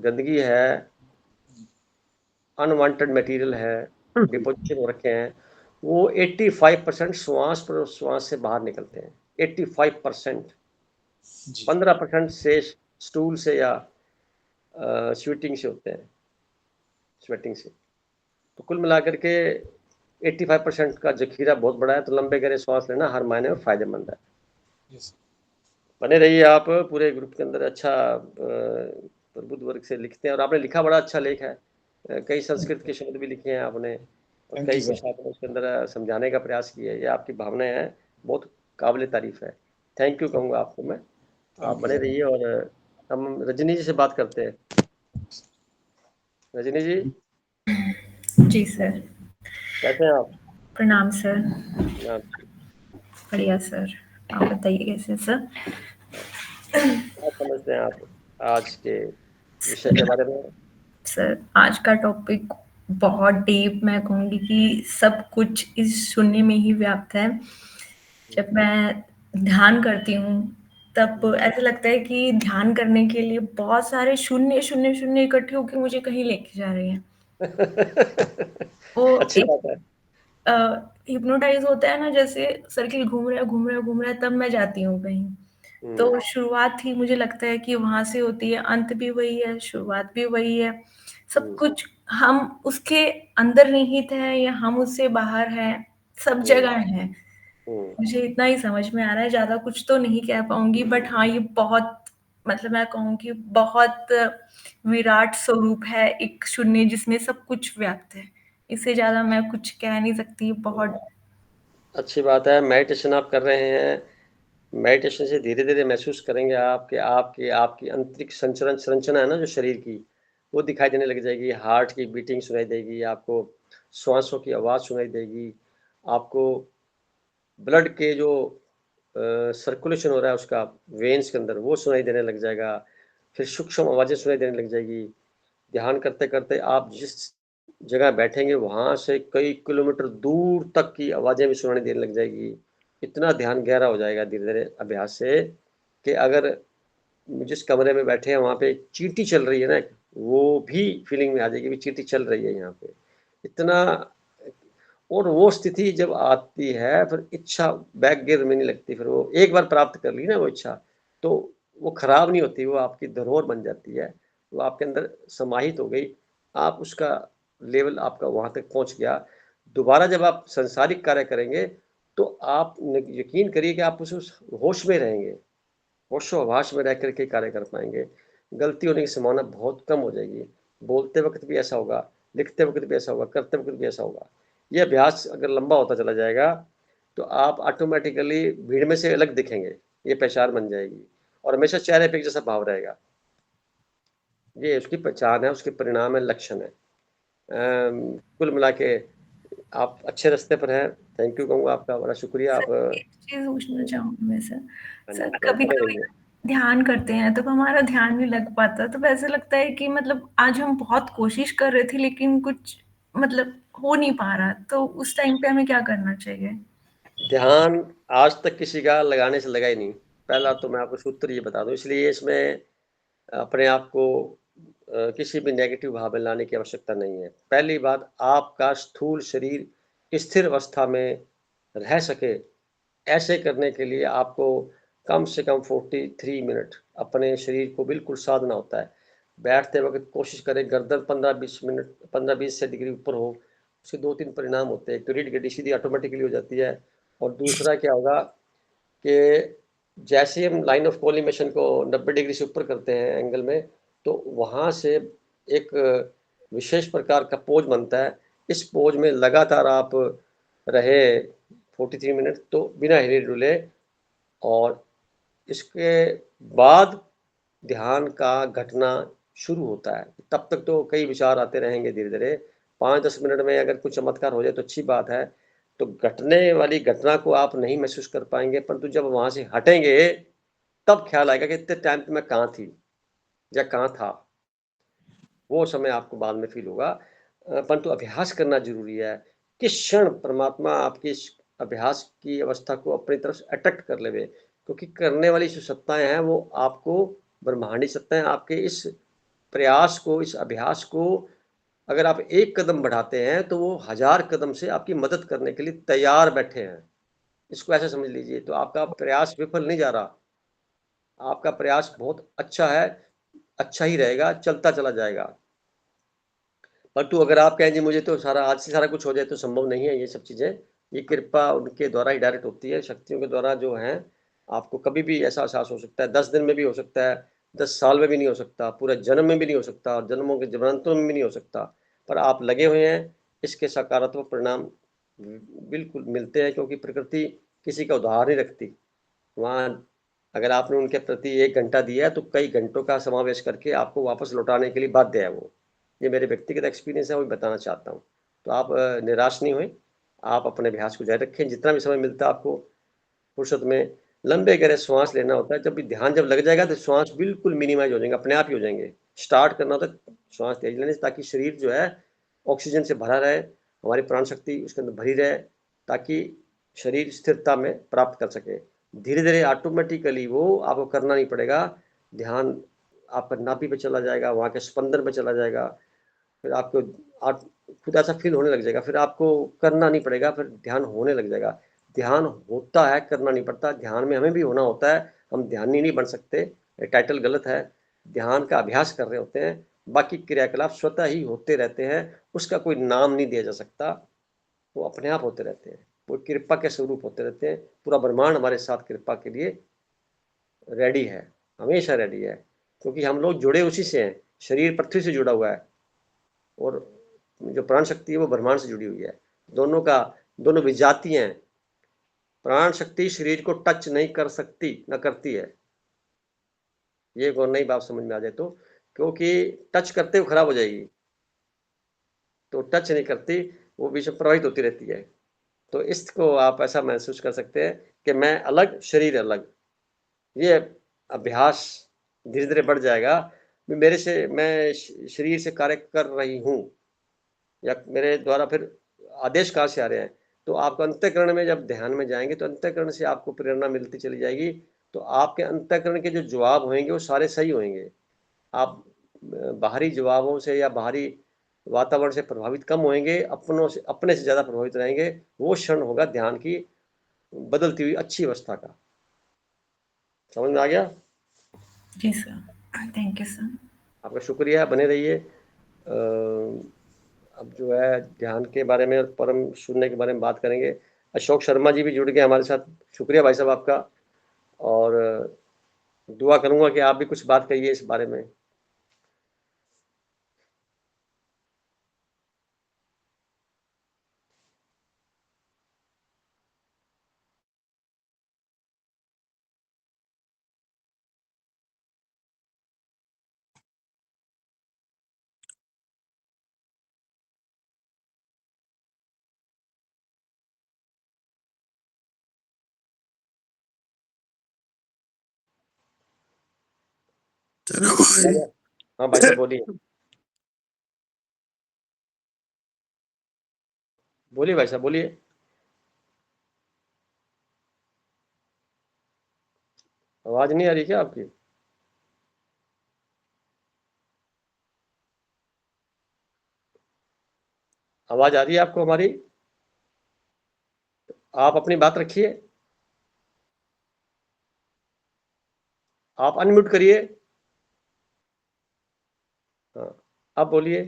गंदगी है, अनवांटेड मटेरियल है, डिपोजिशन हो रखे हैं, वो 85% श्वास प्रश्वास से बाहर निकलते हैं। 85%। जी। 15% से स्टूल से या स्वेटिंग से होते हैं, स्वेटिंग से। तो कुल मिलाकर के 85% का जखीरा बहुत बड़ा है, तो लंबे गहरे श्वास लेना हर मायने में फायदेमंद है। यस। बने रहिए आप पूरे ग्रुप के अंदर। अच्छा, प्रबुद्ध वर्ग से लिखते हैं, और आपने लिखा बड़ा अच्छा लेख है। कई संस्कृत के शब्द भी लिखे हैं आपने, और थैंक कई यू कुछ सर। आपने उसके अंदर समझाने का प्रयास किया है। ये आपकी भावनाएं हैं, बहुत काबिल तारीफ है। थैंक यू कहूँगा आपको मैं। आप थैंक यू बने सर। रहिए। और हम रजनी जी से बात करते हैं। रजनी जी, जी सर। कैसे हैं आप? प्रणाम सर। हाँ, बढ़िया सर। आप बताइए कैसे हैं सर? क्या समझते हैं आप आज के विषय के बारे में? सर आज का टॉपिक बहुत डीप, मैं कहूँगी कि सब कुछ इस शून्य में ही व्याप्त है। जब मैं ध्यान करती हूँ तब ऐसा लगता है कि ध्यान करने के लिए बहुत सारे शून्य शून्य शून्य इकट्ठे होकर मुझे कहीं लेके जा रहे हैं। वो अच्छी एक बात है। हिप्नोटाइज होता है ना, जैसे सर्किल घूम रहा है घूम रहा है घूम रहा है, तब मैं जाती हूँ कहीं। तो शुरुआत ही मुझे लगता है कि वहां से होती है, अंत भी वही है, शुरुआत भी वही है। सब कुछ हम उसके अंदर निहित है या हम उससे बाहर है, सब जगह है। मुझे इतना ही समझ में आ रहा है, ज्यादा कुछ तो नहीं कह पाऊंगी, बट हाँ ये बहुत, मतलब मैं कहूँ कि बहुत विराट स्वरूप है, एक शून्य जिसमें सब कुछ व्याप्त है। इससे ज्यादा मैं कुछ कह नहीं सकती। बहुत अच्छी बात है। मेडिटेशन आप कर रहे हैं, मेडिटेशन से धीरे धीरे महसूस करेंगे आप कि आपकी आपकी आंतरिक संरचना है ना जो शरीर की, वो दिखाई देने लग जाएगी। हार्ट की बीटिंग सुनाई देगी आपको, श्वासों की आवाज़ सुनाई देगी आपको, ब्लड के जो सर्कुलेशन हो रहा है उसका वेन्स के अंदर, वो सुनाई देने लग जाएगा। फिर सूक्ष्म आवाज़ें सुनाई देने लग जाएगी। ध्यान करते करते आप जिस जगह बैठेंगे वहाँ से कई किलोमीटर दूर तक की आवाज़ें भी सुनाई देने लग जाएगी। इतना ध्यान गहरा हो जाएगा धीरे धीरे अभ्यास से कि अगर जिस कमरे में बैठे हैं वहाँ पे चींटी चल रही है ना, वो भी फीलिंग में आ जाएगी कि चींटी चल रही है यहाँ पे। इतना, और वो स्थिति जब आती है फिर इच्छा बैक गियर में नहीं लगती। फिर वो एक बार प्राप्त कर ली ना वो इच्छा, तो वो खराब नहीं होती, वो आपकी धरोहर बन जाती है, वो आपके अंदर समाहित हो गई। आप उसका लेवल आपका वहाँ तक पहुँच गया। दोबारा जब आप संसारिक कार्य करेंगे तो आप यकीन करिए कि आप उस होश में रहेंगे, होशो-हवास में रह कर के कार्य कर पाएंगे। गलती होने की संभावना बहुत कम हो जाएगी। बोलते वक्त भी ऐसा होगा, लिखते वक्त भी ऐसा होगा, करते वक्त भी ऐसा होगा। ये अभ्यास अगर लंबा होता चला जाएगा तो आप ऑटोमेटिकली भीड़ में से अलग दिखेंगे, ये पहचान बन जाएगी, और हमेशा चेहरे पे एक जैसा भाव रहेगा। ये उसकी पहचान है, उसके परिणाम है, लक्षण है। कुल मिला के आप अच्छे रास्ते पर हैं। थैंक यू कहूँगा आपका, बड़ा शुक्रिया। आप सर एक चीज़ पूछना चाहूँगी मैं सर। हाँ जी, सर बने कभी-कभी रहिए। ध्यान करते हैं तो हमारा ध्यान नहीं लग पाता, तो ऐसा लगता है कि मतलब आज हम बहुत कोशिश कर रहे थे लेकिन कुछ मतलब हो नहीं पा रहा, तो उस टाइम पे हमें क्या करना चाहिए? ध्यान आज तक किसी का लगाने से लगा ही नहीं। पहला तो मैं आपको सूत्र ये बता दूँ, इसलिए इसमें अपने आप को किसी भी नेगेटिव भाव में लाने की आवश्यकता नहीं है। पहली बात, आपका स्थूल शरीर स्थिर अवस्था में रह सके, ऐसे करने के लिए आपको कम से कम 43 मिनट अपने शरीर को बिल्कुल साधना होता है। बैठते वक़्त कोशिश करें गर्दन 15-20 मिनट 15-20 से डिग्री ऊपर हो। उसके 2-3 परिणाम होते हैं। एक तो रीढ़ की हड्डी सीधी ऑटोमेटिकली हो जाती है, और दूसरा क्या होगा कि जैसे ही हम लाइन ऑफ कोलिमेशन को 90 डिग्री से ऊपर करते हैं एंगल में, तो वहाँ से एक विशेष प्रकार का पोज बनता है। इस पोज में लगातार आप रहे 43 मिनट, तो बिना हिले डुले, और इसके बाद ध्यान का घटना शुरू होता है। तब तक तो कई विचार आते रहेंगे धीरे धीरे। 5-10 मिनट में अगर कुछ चमत्कार हो जाए तो अच्छी बात है। तो घटने वाली घटना को आप नहीं महसूस कर पाएंगे, परंतु जब वहां से हटेंगे तब ख्याल आएगा कि इतने टाइम पे मैं कहाँ थी या कहाँ था। वो समय आपको बाद में फील होगा। परंतु अभ्यास करना जरूरी है। किस क्षण परमात्मा आपकी इस अभ्यास की अवस्था को अपनी तरफ से अट्रैक्ट कर लेवे, क्योंकि करने वाली जो सत्ताएं हैं वो आपको, ब्रह्मांडी सत्ताएं आपके इस प्रयास को, इस अभ्यास को, अगर आप एक कदम बढ़ाते हैं तो वो 1000 कदम से आपकी मदद करने के लिए तैयार बैठे हैं। इसको ऐसे समझ लीजिए। तो आपका प्रयास विफल नहीं जा रहा, आपका प्रयास बहुत अच्छा है, अच्छा ही रहेगा, चलता चला जाएगा। परंतु अगर आप कहें जी मुझे तो सारा आज से सारा कुछ हो जाए, तो संभव नहीं है। ये सब चीज़ें, ये कृपा उनके द्वारा ही डायरेक्ट होती है, शक्तियों के द्वारा जो है। आपको कभी भी ऐसा एहसास हो सकता है, 10 दिन में भी हो सकता है, 10 साल में भी नहीं हो सकता, पूरे जन्म में भी नहीं हो सकता, और जन्मों के जन्मांतरों में भी नहीं हो सकता। पर आप लगे हुए हैं, इसके सकारात्मक परिणाम बिल्कुल मिलते हैं, क्योंकि प्रकृति किसी का उधार नहीं रखती। वहाँ अगर आपने उनके प्रति 1 घंटा दिया है, तो कई घंटों का समावेश करके आपको वापस लौटाने के लिए बाध्य है वो। ये मेरे व्यक्तिगत एक्सपीरियंस है, वो बताना चाहता हूँ। तो आप निराश नहीं हुए, आप अपने अभ्यास को जारी रखें। जितना भी समय मिलता है आपको फुर्सत में, लंबे गहरे श्वास लेना होता है। जब भी ध्यान जब लग जाएगा तो श्वास बिल्कुल मिनिमाइज हो जाएंगे, अपने आप ही हो जाएंगे। स्टार्ट करना होता है श्वास तेज लेने से, ताकि शरीर जो है ऑक्सीजन से भरा रहे, हमारी प्राण शक्ति उसके अंदर भरी रहे, ताकि शरीर स्थिरता में प्राप्त कर सके। धीरे धीरे ऑटोमेटिकली वो आपको करना नहीं पड़ेगा, ध्यान आपका नाभि पे चला जाएगा, वहाँ के स्पंदन पे चला जाएगा। फिर आपको आप खुद ऐसा फील होने लग जाएगा, फिर आपको करना नहीं पड़ेगा, फिर ध्यान होने लग जाएगा। ध्यान होता है, करना नहीं पड़ता। ध्यान में हमें भी होना होता है, हम ध्यानी नहीं बन सकते, ये टाइटल गलत है। ध्यान का अभ्यास कर रहे होते हैं, बाकी क्रियाकलाप स्वतः ही होते रहते हैं, उसका कोई नाम नहीं दिया जा सकता, वो अपने आप होते रहते हैं, वो कृपा के स्वरूप होते रहते हैं। पूरा ब्रह्मांड हमारे साथ कृपा के लिए रेडी है, हमेशा रेडी है, क्योंकि हम लोग जुड़े उसी से हैं। शरीर पृथ्वी से जुड़ा हुआ है, और जो प्राण शक्ति है वो ब्रह्मांड से जुड़ी हुई है। दोनों का, दोनों विजाती हैं। प्राण शक्ति शरीर को टच नहीं कर सकती, न करती है। ये एक और नई बात समझ में आ जाए तो, क्योंकि टच करते हुए खराब हो जाएगी, तो टच नहीं करती, वो बीच में प्रवाहित होती रहती है। तो इसको आप ऐसा महसूस कर सकते हैं कि मैं अलग, शरीर अलग। ये अभ्यास धीरे धीरे बढ़ जाएगा। मेरे से, मैं शरीर से कार्य कर रही हूँ, या मेरे द्वारा फिर आदेश कहाँ से आ रहे हैं। तो आपको अंतःकरण में जब ध्यान में जाएंगे, तो अंतःकरण से आपको प्रेरणा मिलती चली जाएगी। तो आपके अंतःकरण के जो जवाब होंगे वो सारे सही होंगे। आप बाहरी जवाबों से या बाहरी वातावरण से प्रभावित कम होंगे, अपनों से, अपने से ज़्यादा प्रभावित रहेंगे। वो क्षण होगा ध्यान की बदलती हुई अच्छी अवस्था का। समझ में आ गया? जी सर, थैंक यू सर। आपका शुक्रिया, बने रहिए। अब जो है ध्यान के बारे में, परम शून्य के बारे में बात करेंगे। अशोक शर्मा जी भी जुड़ गए हमारे साथ। शुक्रिया भाई साहब आपका, और दुआ करूंगा कि आप भी कुछ बात कहिए इस बारे में। चलो भाई। हाँ भाई साहब बोलिए, बोलिए भाई साहब बोलिए। आवाज नहीं आ रही क्या आपकी? आवाज आ रही है आपको हमारी? आप अपनी बात रखिए, आप अनम्यूट करिए। हाँ, आप बोलिए।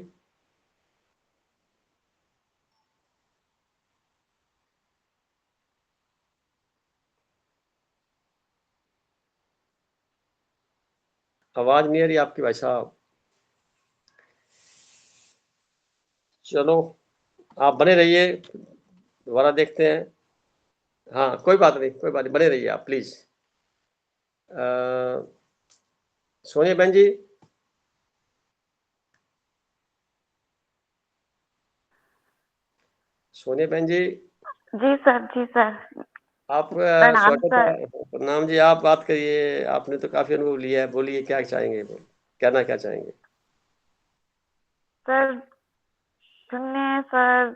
आवाज नहीं आ रही आपकी भाई साहब। चलो आप बने रहिए, दोबारा देखते हैं। हाँ कोई बात नहीं, कोई बात नहीं, बने रहिए आप प्लीज। सोनिया बहन जी, सोनिया बहन जी, जी सर, जी सर। आप प्रणाम स्वागत सर। है। प्रणाम जी, आप बात करिए, आपने तो काफी अनुभव लिया है, बोलिए क्या चाहेंगे, कहना क्या चाहेंगे? सर सुनने सर,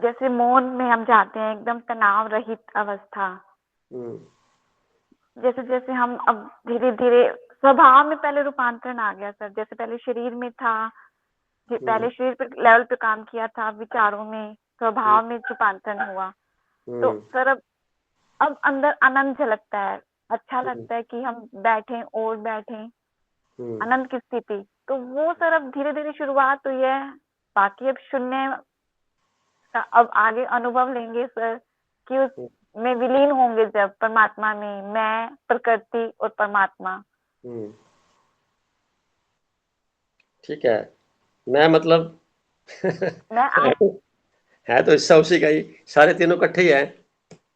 जैसे मौन में हम जाते हैं, एकदम तनाव रहित अवस्था। जैसे जैसे हम अब धीरे धीरे स्वभाव में पहले रूपांतरण आ गया सर। जैसे पहले शरीर में था, पहले शरीर पे लेवल पे काम किया था, विचारों में, स्वभाव में रूपांतरण हुआ। तो सर अब अंदर आनंद झलकता है, अच्छा लगता है कि हम बैठे और बैठे आनंद की स्थिति। तो वो सर अब धीरे धीरे शुरुआत हुई है, बाकी अब शून्य का अब आगे अनुभव लेंगे सर, कि उस में विलीन होंगे जब परमात्मा में, मैं, प्रकृति और परमात्मा। ठीक है, मैं मतलब मैं है तो हिस्सा उसी का ही, सारे तीनों इकट्ठे ही है,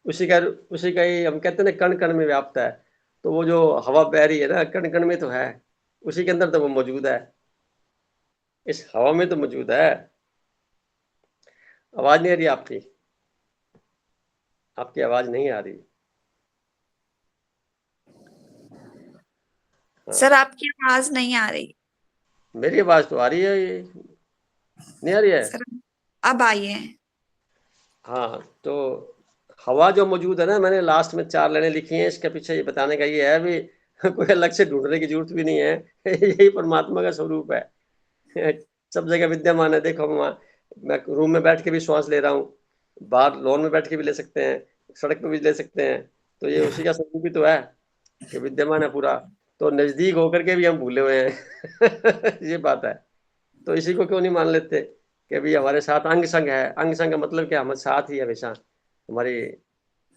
उसी का ही। हम कहते हैं ना कण कण में व्याप्त है, तो वो जो हवा बह रही है ना, कण कण में तो है, उसी के अंदर तो वो मौजूद है, इस हवा में तो मौजूद है। आवाज नहीं आ रही आपकी, आपकी आवाज नहीं आ रही। हाँ। सर आपकी आवाज नहीं आ रही। मेरी आवाज तो आ रही है, ये नहीं आ रही है? सर अब आई है। हाँ, तो हवा जो मौजूद है ना, मैंने लास्ट में 4 लाइनें लिखी हैं, इसके पीछे ये बताने का ये है भी कोई अलग से ढूंढने की जरूरत भी नहीं है यही परमात्मा का स्वरूप है सब जगह विद्यमान है। देखो मैं रूम में बैठ के भी श्वास ले रहा हूँ, बाहर लॉन में बैठ के भी ले सकते हैं, सड़क पे भी ले सकते हैं, तो ये उसी का स्वरूप ही तो है कि विद्यमान है पूरा। तो नजदीक होकर के भी हम भूले हुए हैं ये बात है। तो इसी को क्यों नहीं मान लेते कि भाई हमारे साथ अंग संग है। अंग संग का मतलब क्या, हमारे साथ ही हमेशा हमारी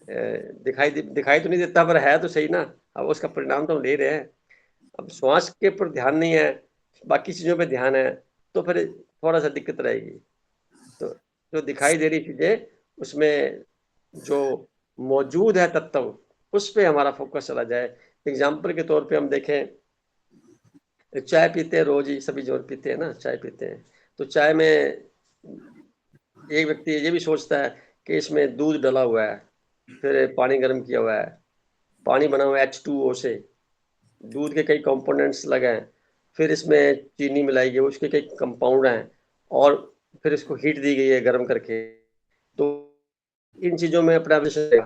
दिखाई तो नहीं देता पर है तो सही ना। अब उसका परिणाम तो हम ले रहे हैं। अब श्वास के ऊपर ध्यान नहीं है, बाकी चीजों पे ध्यान है, तो फिर थोड़ा सा दिक्कत रहेगी। तो जो दिखाई दे रही चीजें, उसमें जो मौजूद है तत्व, उस पे हमारा फोकस चला जाए। एग्जाम्पल के तौर पे हम देखें, चाय पीते हैं रोज ही, सभी जो पीते हैं ना, चाय पीते हैं, तो चाय में एक व्यक्ति ये भी सोचता है कि इसमें दूध डला हुआ है, फिर पानी गर्म किया हुआ है, पानी बना हुआ है H2O से, दूध के कई कंपोनेंट्स लगे हैं, फिर इसमें चीनी मिलाई गई, उसके कई कंपाउंड हैं, और फिर इसको हीट दी गई है गर्म करके। तो इन चीजों में अपना विषय,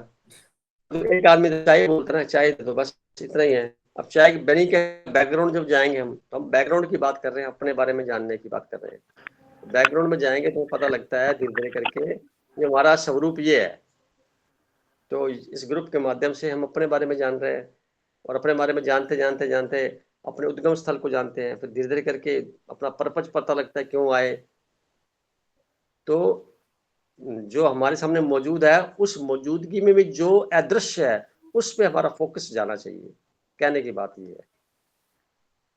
तो एक आदमी तो चाय बोलता है ना, चाय तो बस इतना ही है। अब चाय बनी के बैकग्राउंड जब जाएंगे हम, तो हम बैकग्राउंड की बात कर रहे हैं, अपने बारे में जानने की बात कर रहे हैं। बैकग्राउंड में जाएंगे तो पता लगता है धीरे धीरे करके ये हमारा स्वरूप ये है। तो इस ग्रुप के माध्यम से हम अपने बारे में जान रहे हैं, और अपने बारे में जानते जानते जानते अपने उद्गम स्थल को जानते हैं, फिर धीरे धीरे करके अपना पर्पज पता लगता है क्यों आए। तो जो हमारे सामने मौजूद है, उस मौजूदगी में भी जो अदृश्य है, उस पे हमारा फोकस जाना चाहिए। कहने की बात ये है।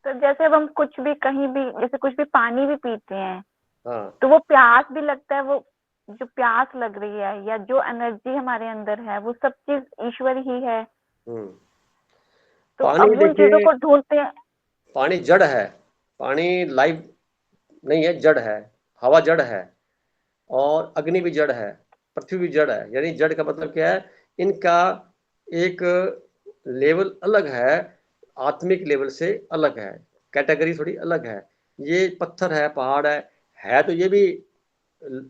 तो जैसे अब हम कुछ भी कहीं भी, जैसे कुछ भी पानी भी पीते हैं, हाँ, तो वो प्यास भी लगता है, वो जो प्यास लग रही है या जो एनर्जी हमारे अंदर है, वो सब चीज ईश्वर ही है। तो पानी अब उन चीजों देखिए, को ढूंढते हैं। पानी जड़ है, पानी लाइव नहीं है, जड़ है। हवा जड़ है, और अग्नि भी जड़ है, पृथ्वी भी जड़ है। यानी जड़ का मतलब क्या है, इनका एक लेवल अलग है, आत्मिक लेवल से अलग है, कैटेगरी थोड़ी अलग है। ये पत्थर है, पहाड़ है तो ये भी,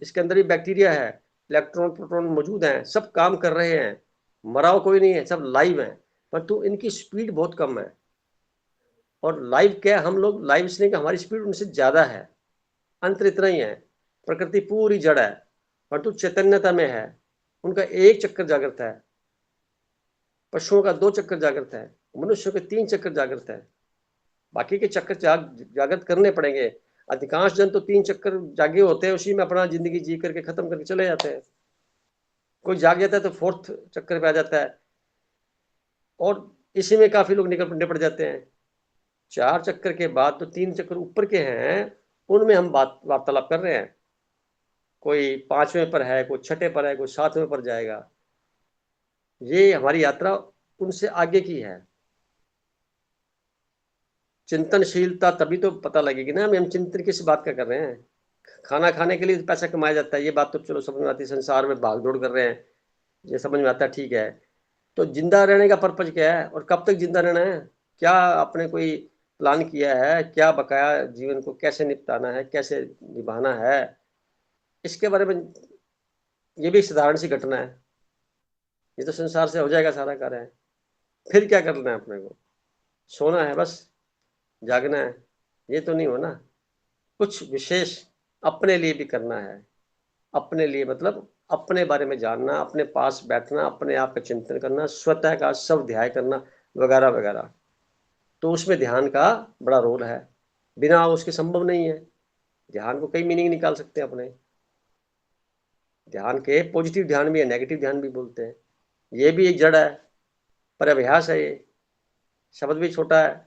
इसके अंदर भी बैक्टीरिया है, इलेक्ट्रॉन प्रोटॉन मौजूद हैं, सब काम कर रहे हैं, मरा हुआ कोई नहीं है, सब लाइव है, परंतु इनकी स्पीड बहुत कम है। और लाइव क्या है, हम लोग लाइव इसलिए कि हमारी स्पीड उनसे ज्यादा है, अंतर इतना ही है। प्रकृति पूरी जड़ है, परंतु चैतन्यता में है, उनका एक चक्कर जागृत है, पशुओं का 2 चक्कर जागृत है, मनुष्यों के 3 चक्कर जागृत है, बाकी के चक्कर जागृत करने पड़ेंगे। अधिकांश जन तो 3 चक्कर जागे होते हैं, उसी में अपना जिंदगी जी करके खत्म करके चले जाते हैं। कोई जाग जाता है तो 4th चक्कर पे आ जाता है, और इसी में काफी लोग निपट जाते हैं। 4 चक्कर के बाद तो 3 चक्कर ऊपर के हैं, उनमें हम वार्तालाप कर रहे हैं। कोई 5वें पर है, कोई 6ठे पर है, कोई 7वें पर जाएगा। ये हमारी यात्रा उनसे आगे की है। चिंतनशीलता तभी तो पता लगेगी ना हम चिंतन किस बात का कर रहे हैं। खाना खाने के लिए पैसा कमाया जाता है, ये बात तो चलो समझ में आती है, संसार में भाग दौड़ कर रहे हैं, ये समझ में आता है, ठीक है। तो जिंदा रहने का पर्पज क्या है और कब तक जिंदा रहना है? क्या आपने कोई प्लान किया है? क्या बकाया जीवन को कैसे निपटाना है, कैसे निभाना है? इसके बारे में, ये भी साधारण सी घटना है, ये तो संसार से हो जाएगा सारा कार्य है। फिर क्या करना है अपने को? सोना है बस, जागना है, ये तो नहीं हो ना। कुछ विशेष अपने लिए भी करना है। अपने लिए मतलब अपने बारे में जानना, अपने पास बैठना, अपने आप का चिंतन करना, स्वतः का स्वाध्याय करना, वगैरह वगैरह। तो उसमें ध्यान का बड़ा रोल है, बिना उसके संभव नहीं है। ध्यान को कई मीनिंग निकाल सकते हैं अपने। ध्यान के पॉजिटिव ध्यान भी है, नेगेटिव ध्यान भी बोलते हैं। ये भी एक जड़ है, पर अभ्यास है, ये शब्द भी छोटा है।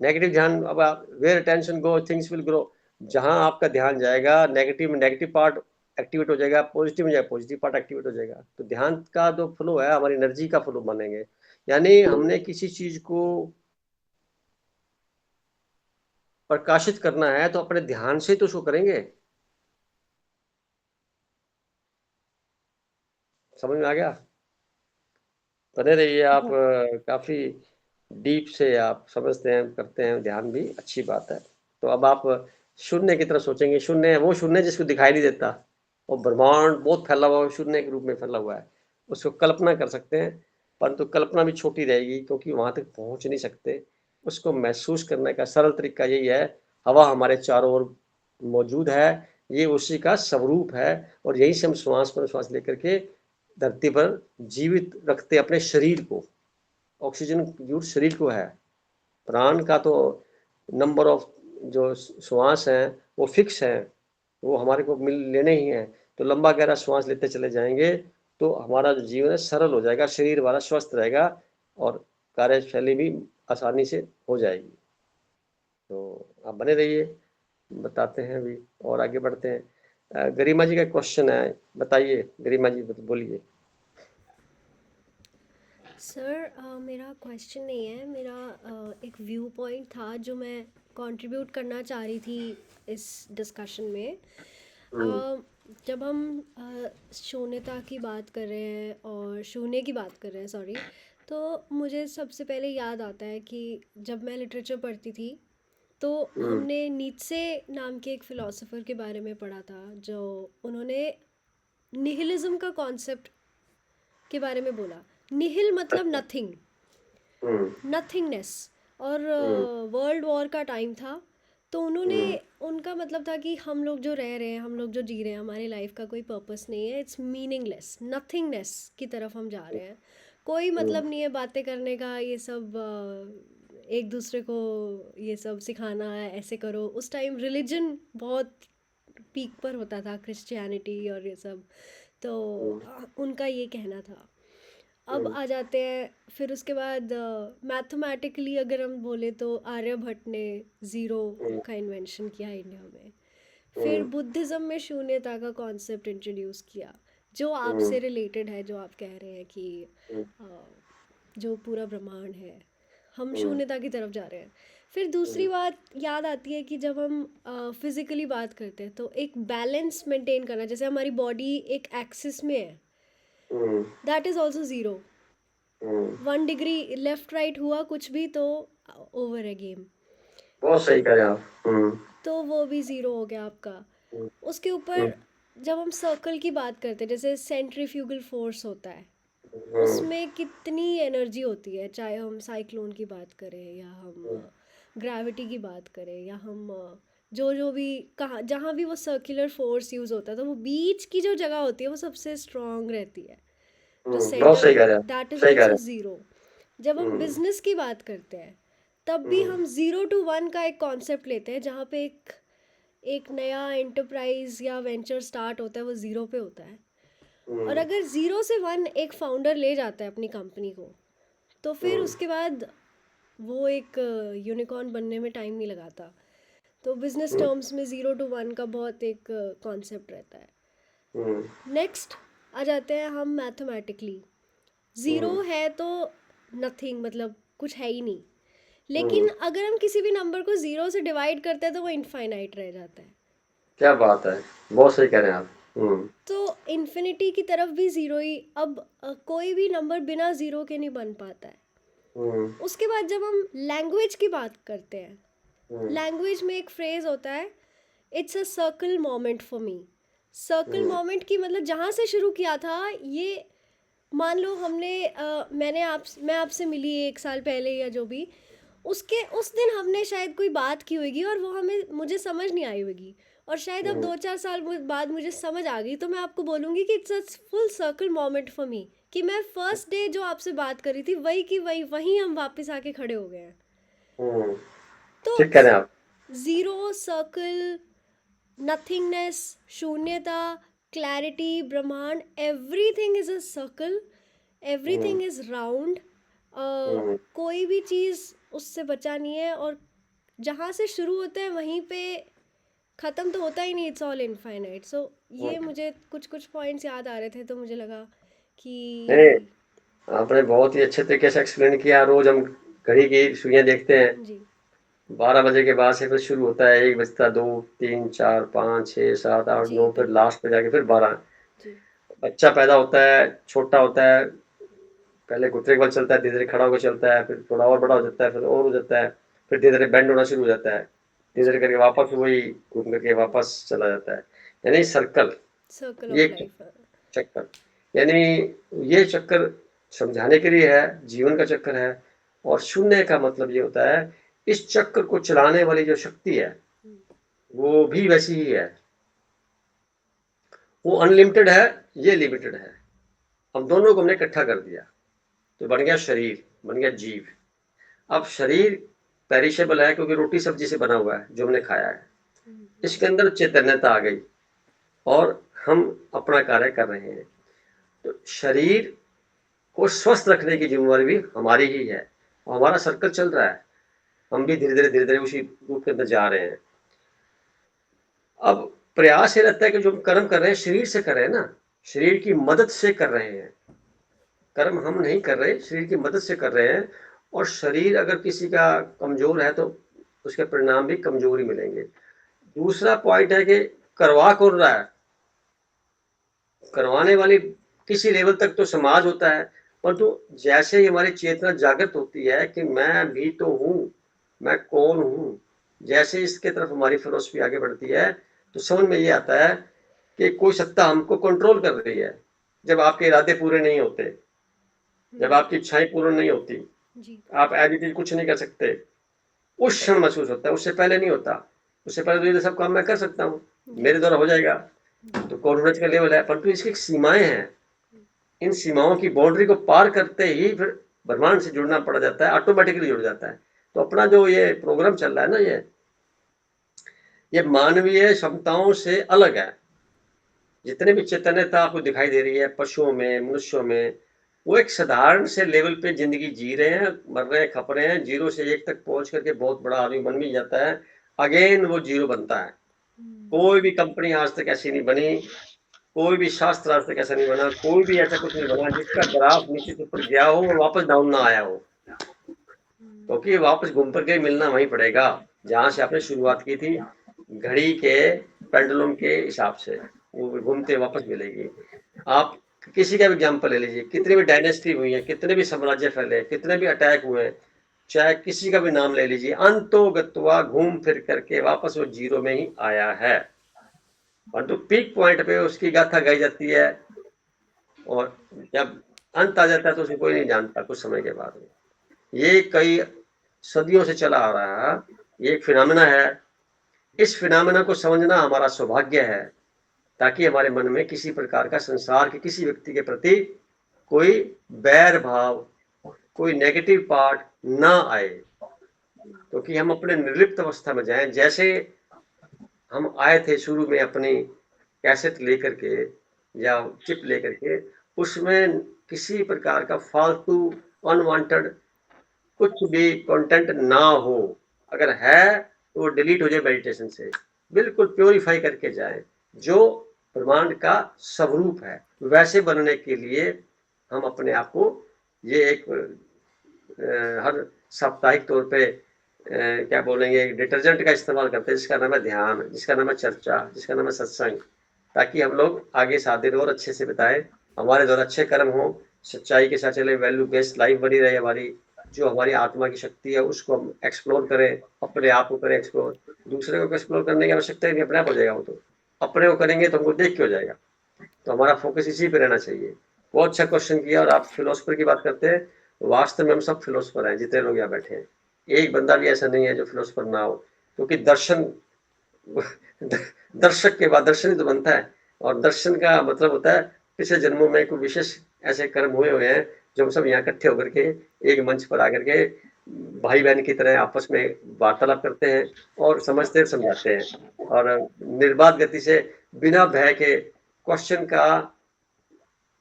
नेगेटिव ध्यान, अब where attention go things will grow. जहां आपका ध्यान जाएगा, नेगेटिव में नेगेटिव पार्ट एक्टिवेट हो जाएगा, पॉजिटिव में जाएगा पॉजिटिव पार्ट एक्टिवेट हो जाएगा। तो ध्यान का जो फ्लो है, हमारी एनर्जी का फ्लो मानेंगे। यानी हमने किसी चीज को प्रकाशित करना है तो अपने ध्यान से तो उसको करेंगे। समझ में आ गया? बने रहिए आप, काफी डीप से आप समझते हैं, करते हैं ध्यान भी, अच्छी बात है। तो अब आप शून्य की तरफ सोचेंगे। शून्य है वो शून्य जिसको दिखाई नहीं देता, और ब्रह्मांड बहुत फैला हुआ है, शून्य के रूप में फैला हुआ है। उसको कल्पना कर सकते हैं, परंतु कल्पना भी छोटी रहेगी, क्योंकि वहां तक पहुंच नहीं सकते। उसको महसूस करने का सरल तरीका यही है, हवा हमारे चारों ओर मौजूद है, ये उसी का स्वरूप है, और यही से हम श्वास पर श्वास लेकर के धरती पर जीवित रखते अपने शरीर को। ऑक्सीजन यूज शरीर को है, प्राण का तो नंबर ऑफ जो श्वास हैं वो फिक्स है, वो हमारे को लेने ही है। तो लंबा गहरा श्वास लेते चले जाएंगे तो हमारा जो जीवन है सरल हो जाएगा, शरीर हमारा स्वस्थ रहेगा, और कार्यशैली भी आसानी से हो जाएगी। तो आप बने रहिए, बताते हैं अभी और आगे बढ़ते हैं। गरिमा जी का क्वेश्चन है, बताइए गरिमा जी, बोलिए। सर मेरा क्वेश्चन नहीं है, मेरा एक व्यू पॉइंट था जो मैं कंट्रीब्यूट करना चाह रही थी इस डिस्कशन में। जब हम शून्यता की बात कर रहे हैं और शून्य की बात कर रहे हैं, सॉरी, तो मुझे सबसे पहले याद आता है कि जब मैं लिटरेचर पढ़ती थी तो हमने नीत्शे नाम के एक फ़िलासफ़र के बारे में पढ़ा था, जो उन्होंने निहिलिज्म का कॉन्सेप्ट के बारे में बोला। निहिल मतलब नथिंग, नथिंगनेस। और वर्ल्ड वॉर का टाइम था, तो उन्होंने, उनका मतलब था कि हम लोग जो रह रहे हैं, हम लोग जो जी रहे हैं, हमारी लाइफ का कोई पर्पस नहीं है, इट्स मीनिंगलेस, नथिंगनेस की तरफ हम जा रहे हैं। कोई मतलब नहीं है बातें करने का, ये सब एक दूसरे को ये सब सिखाना है, ऐसे करो। उस टाइम रिलीजन बहुत पीक पर होता था, क्रिश्चियनिटी और ये सब, तो उनका ये कहना था। अब आ जाते हैं, फिर उसके बाद मैथमेटिकली अगर हम बोले तो आर्यभट्ट ने ज़ीरो का इन्वेंशन किया इंडिया में। फिर बुद्धिज़्म में शून्यता का कॉन्सेप्ट इंट्रोड्यूस किया, जो आपसे रिलेटेड है, जो आप कह रहे हैं कि जो पूरा ब्रह्मांड है, हम शून्यता की तरफ जा रहे हैं। फिर दूसरी बात याद आती है कि जब हम फिज़िकली बात करते हैं तो एक बैलेंस मेंटेन करना, जैसे हमारी बॉडी एक एक्सिस में है, that is also zero. 1 degree left right हुआ कुछ भी तो ओवर है गेम, बहुत सही कह रहे हैं आप। तो वो भी ज़ीरो हो गया आपका। उसके ऊपर जब हम सर्कल की बात करते हैं, जैसे सेंट्रीफ्यूगल फोर्स होता है, उसमें कितनी एनर्जी होती है, चाहे हम साइक्लोन की बात करें या हम ग्रेविटी की बात करें या हम जो भी कहाँ जहाँ भी वो सर्कुलर फोर्स यूज़ होता है, तो वो बीच की जो जगह होती है वो सबसे स्ट्रांग रहती है, जो बहुत सही कह रहे सेंटर, हैं, दैट इज सही कह ऑल्सो रहे ज़ीरो। जब हम हम्म। बिजनेस की बात करते हैं तब भी हम 0 to 1 का एक कॉन्सेप्ट लेते हैं, जहाँ पे एक नया एंटरप्राइज या वेंचर स्टार्ट होता है वो 0 पे होता है। और अगर 0 से 1 एक फाउंडर ले जाता है अपनी कंपनी को, तो फिर उसके बाद वो एक यूनिकॉर्न बनने में टाइम नहीं लगाता। तो बिजनेस टर्म्स में 0 to 1 का बहुत एक कॉन्सेप्ट रहता है। नेक्स्ट आ जाते हैं हम मैथमेटिकली। 0 है तो नथिंग, मतलब कुछ है ही नहीं, लेकिन अगर हम किसी भी नंबर को 0 से डिवाइड करते हैं तो वो इनफाइनाइट रह जाता है। क्या बात है, बहुत सही कह रहे हैं आप। तो इन्फिनिटी की तरफ भी 0 ही। अब कोई भी नंबर बिना 0 के नहीं बन पाता है। उसके बाद जब हम लैंग्वेज की बात करते हैं, लैंग्वेज में एक फ्रेज होता है, it's a circle moment for me. Circle moment की मतलब जहाँ से शुरू किया था ये, मान लो मैं आपसे मिली 1 साल पहले या जो भी, उस दिन हमने शायद कोई बात की होगी और वो मुझे समझ नहीं आई होगी, और शायद अब 2-4 साल बाद मुझे समझ आ गई, तो मैं आपको बोलूँगी कि it's a full circle moment for me, कि मैं फर्स्ट डे जो आपसे बात करी थी वही की वहीं हम वापस आके खड़े हो गए हैं। तो ठीक कह रहे हैं आप। 0, सर्कल, नथिंगनेस, शून्यता, क्लैरिटी, ब्रह्मांड, everything is a circle, everything is round. कोई भी चीज़ उससे बचा नहीं है, और जहाँ से शुरू होता है वहीं पे ख़त्म तो होता ही नहीं, इट्स ऑल इनफाइनाइट। सो ये मुझे कुछ पॉइंट्स याद आ रहे थे, तो मुझे लगा कि नहीं, आपने बहुत ही अच्छे तरीके से एक्सप्लेन किया। रोज हम घड़ी की सुइयां देखते हैं, जी 12 बजे के बाद से फिर शुरू होता है, 1 बजता, 2, 3, 4, 5, 6, 7, 8, जी 9, फिर बिल्कुल लास्ट पे जाके फिर 12। जी बच्चा पैदा होता है, छोटा होता है, पहले घुटने के बल चलता है, धीरे धीरे खड़ा होकर चलता है, फिर थोड़ा और बड़ा हो जाता है, फिर और हो जाता है, फिर धीरे धीरे बेंड होना शुरू हो जाता है, धीरे धीरे करके वापस वही घूम करके वापस चला जाता है। यानी सर्कल, सर्कल ये ऑफ लाइफ। चक्कर, यानी ये चक्कर समझाने के लिए है, जीवन का चक्कर है। और शून्य का मतलब ये होता है, इस चक्र को चलाने वाली जो शक्ति है वो भी वैसी ही है। वो अनलिमिटेड है, ये लिमिटेड है। हम दोनों को हमने इकट्ठा कर दिया तो बन गया शरीर, बन गया जीव। अब शरीर पेरिशेबल है क्योंकि रोटी सब्जी से बना हुआ है जो हमने खाया है। इसके अंदर चैतन्यता आ गई और हम अपना कार्य कर रहे हैं। तो शरीर को स्वस्थ रखने की जिम्मेवारी भी हमारी ही है, और हमारा सर्कल चल रहा है, हम भी धीरे धीरे उसी रूप के अंदर जा रहे हैं। अब प्रयास ये रहता है कि जो हम कर्म कर रहे हैं शरीर से कर रहे हैं ना, शरीर की मदद से कर रहे हैं। कर्म हम नहीं कर रहे, शरीर की मदद से कर रहे हैं। और शरीर अगर किसी का कमजोर है तो उसके परिणाम भी कमजोर ही मिलेंगे। दूसरा पॉइंट है कि करवा कौन रहा है, करवाने वाली किसी लेवल तक तो समाज होता है, परंतु जैसे ही हमारी चेतना जागृत होती है कि मैं भी तो हूँ, मैं कौन हूँ, जैसे इसके तरफ हमारी फिलॉसफी आगे बढ़ती है तो समझ में ये आता है कि कोई सत्ता हमको कंट्रोल कर रही है। जब आपके इरादे पूरे नहीं होते, जब आपकी इच्छाएं पूर्ण नहीं होती, जी आप एज इट इज कुछ नहीं कर सकते, उस क्षण महसूस होता है, उससे पहले नहीं होता। उससे पहले तो ये सब काम मैं कर सकता हूँ, मेरे द्वारा हो जाएगा, तो कॉन्फिडेंस का लेवल है। परंतु इसकी सीमाएं हैं, इन सीमाओं की बाउंड्री को पार करते ही फिर ब्रह्मांड से जुड़ना पड़ जाता है, ऑटोमेटिकली जुड़ जाता है। तो अपना जो ये प्रोग्राम चल रहा है ना, ये मानवीय क्षमताओं से अलग है। जितने भी चैतन्यता आपको दिखाई दे रही है पशुओं में, मनुष्यों में, वो एक साधारण से लेवल पे जिंदगी जी रहे हैं, मर रहे हैं, खप रहे हैं। 0 से 1 तक पहुंच करके बहुत बड़ा आदमी बन भी जाता है, अगेन वो 0 बनता है। कोई भी कंपनी आज तक ऐसी नहीं बनी, कोई भी शास्त्र आज तक ऐसा नहीं बना, कोई भी ऐसा कुछ नहीं बना जिसका ग्राफ नीचे से ऊपर गया हो और वापस डाउन ना आया हो, क्योंकि वापस घूम कर के मिलना वहीं पड़ेगा जहां से आपने शुरुआत की थी। घड़ी के पेंडुलम के हिसाब से वो घूमते वापस मिलेगी। आप किसी का भी एग्जाम्पल ले लीजिए, कितनी भी डायनेस्टी हुई है, कितने भी साम्राज्य फैले, कितने भी अटैक हुए हैं, चाहे किसी का भी नाम ले लीजिए, अंतो गत्वा घूम फिर करके वापस वो जीरो में ही आया है। परंतु पीक पॉइंट पे उसकी गाथा गाई जाती है और जब अंत आ जाता है तो उसे कोई नहीं जानता कुछ समय के बाद में। ये कई सदियों से चला आ रहा है, ये एक फिनोमेना है। इस फिनोमेना को समझना हमारा सौभाग्य है, ताकि हमारे मन में किसी प्रकार का संसार के किसी व्यक्ति के प्रति कोई बैर भाव, कोई नेगेटिव पार्ट ना आए, क्योंकि हम अपने निर्लिप्त अवस्था में जाएं। जैसे हम आए थे शुरू में अपनी कैसेट लेकर के या चिप लेकर के, उसमें किसी प्रकार का फालतू अनवांटेड कुछ भी कंटेंट ना हो, अगर है तो वो डिलीट हो जाए मेडिटेशन से, बिल्कुल प्योरीफाई करके जाए, जो ब्रह्मांड का स्वरूप है। वैसे बनने के लिए हम अपने आप को ये एक हर साप्ताहिक तौर पे क्या बोलेंगे, डिटर्जेंट का इस्तेमाल करते हैं, जिसका नाम है ध्यान, जिसका नाम है चर्चा, जिसका नाम है सत्संग, ताकि हम लोग आगे 7 दिन और अच्छे से बिताएं, हमारे द्वारा अच्छे कर्म हो, सच्चाई के साथ चले, वैल्यू बेस्ड लाइफ बनी रहे हमारी, जो हमारी आत्मा की शक्ति है उसको हम एक्सप्लोर करें, अपने आप को करें एक्सप्लोर, दूसरे को एक्सप्लोर करने की आवश्यकता ही नहीं, अपने आप हो जाएगा वो तो। अपने को करेंगे तो हमको देख के हो जाएगा, तो हमारा फोकस इसी पे रहना चाहिए। बहुत अच्छा क्वेश्चन किया। और आप फिलोसफर की बात करते हैं, वास्तव में हम सब फिलोसफर हैं, जितने लोग यहाँ बैठे हैं, एक बंदा भी ऐसा नहीं है जो फिलोसफर ना हो, क्योंकि दर्शन दर्शक के बाद दर्शन ही तो बनता है, और दर्शन का मतलब होता है पिछले जन्मों में कोई विशेष ऐसे कर्म हुए हैं जो हम सब यहाँ इकट्ठे होकर के एक मंच पर आकर के भाई बहन की तरह आपस में वार्तालाप करते हैं और समझते समझाते हैं, और निर्बाध गति से बिना भय के क्वेश्चन का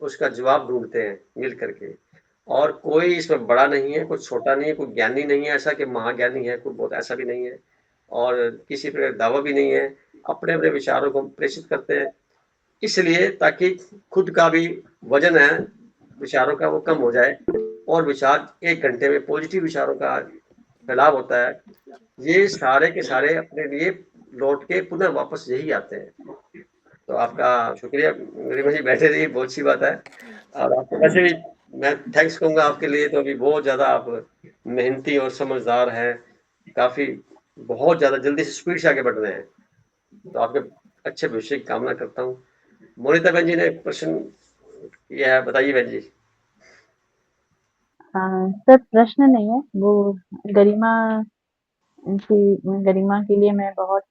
उसका जवाब ढूंढते हैं मिल करके। और कोई इसमें बड़ा नहीं है, कोई छोटा नहीं है, कोई ज्ञानी नहीं है ऐसा कि महाज्ञानी है, कोई बहुत ऐसा भी नहीं है, और किसी प्रकार का दावा भी नहीं है। अपने अपने विचारों को प्रेषित करते हैं, इसलिए ताकि खुद का भी वजन है विचारों का वो कम हो जाए, और विचार 1 घंटे में पॉजिटिव विचारों का फैलाव होता है। ये सारे के सारे अपने लिए लौट के पुनः वापस यही आते हैं। तो आपका शुक्रिया गरिमा जी, बैठे रहिए, बहुत अच्छी बात है। और आपको वैसे भी मैं थैंक्स कहूँगा आपके लिए, तो अभी बहुत ज़्यादा आप मेहनती और समझदार हैं, काफ़ी बहुत ज़्यादा जल्दी से स्पीड से आगे बढ़ रहे हैं, तो आपके अच्छे भविष्य की कामना करता हूँ। मोनिता बहन जी ने प्रश्न किया है, बताइए बहन जी। सर प्रश्न नहीं है, वो गरिमा के लिए मैं बहुत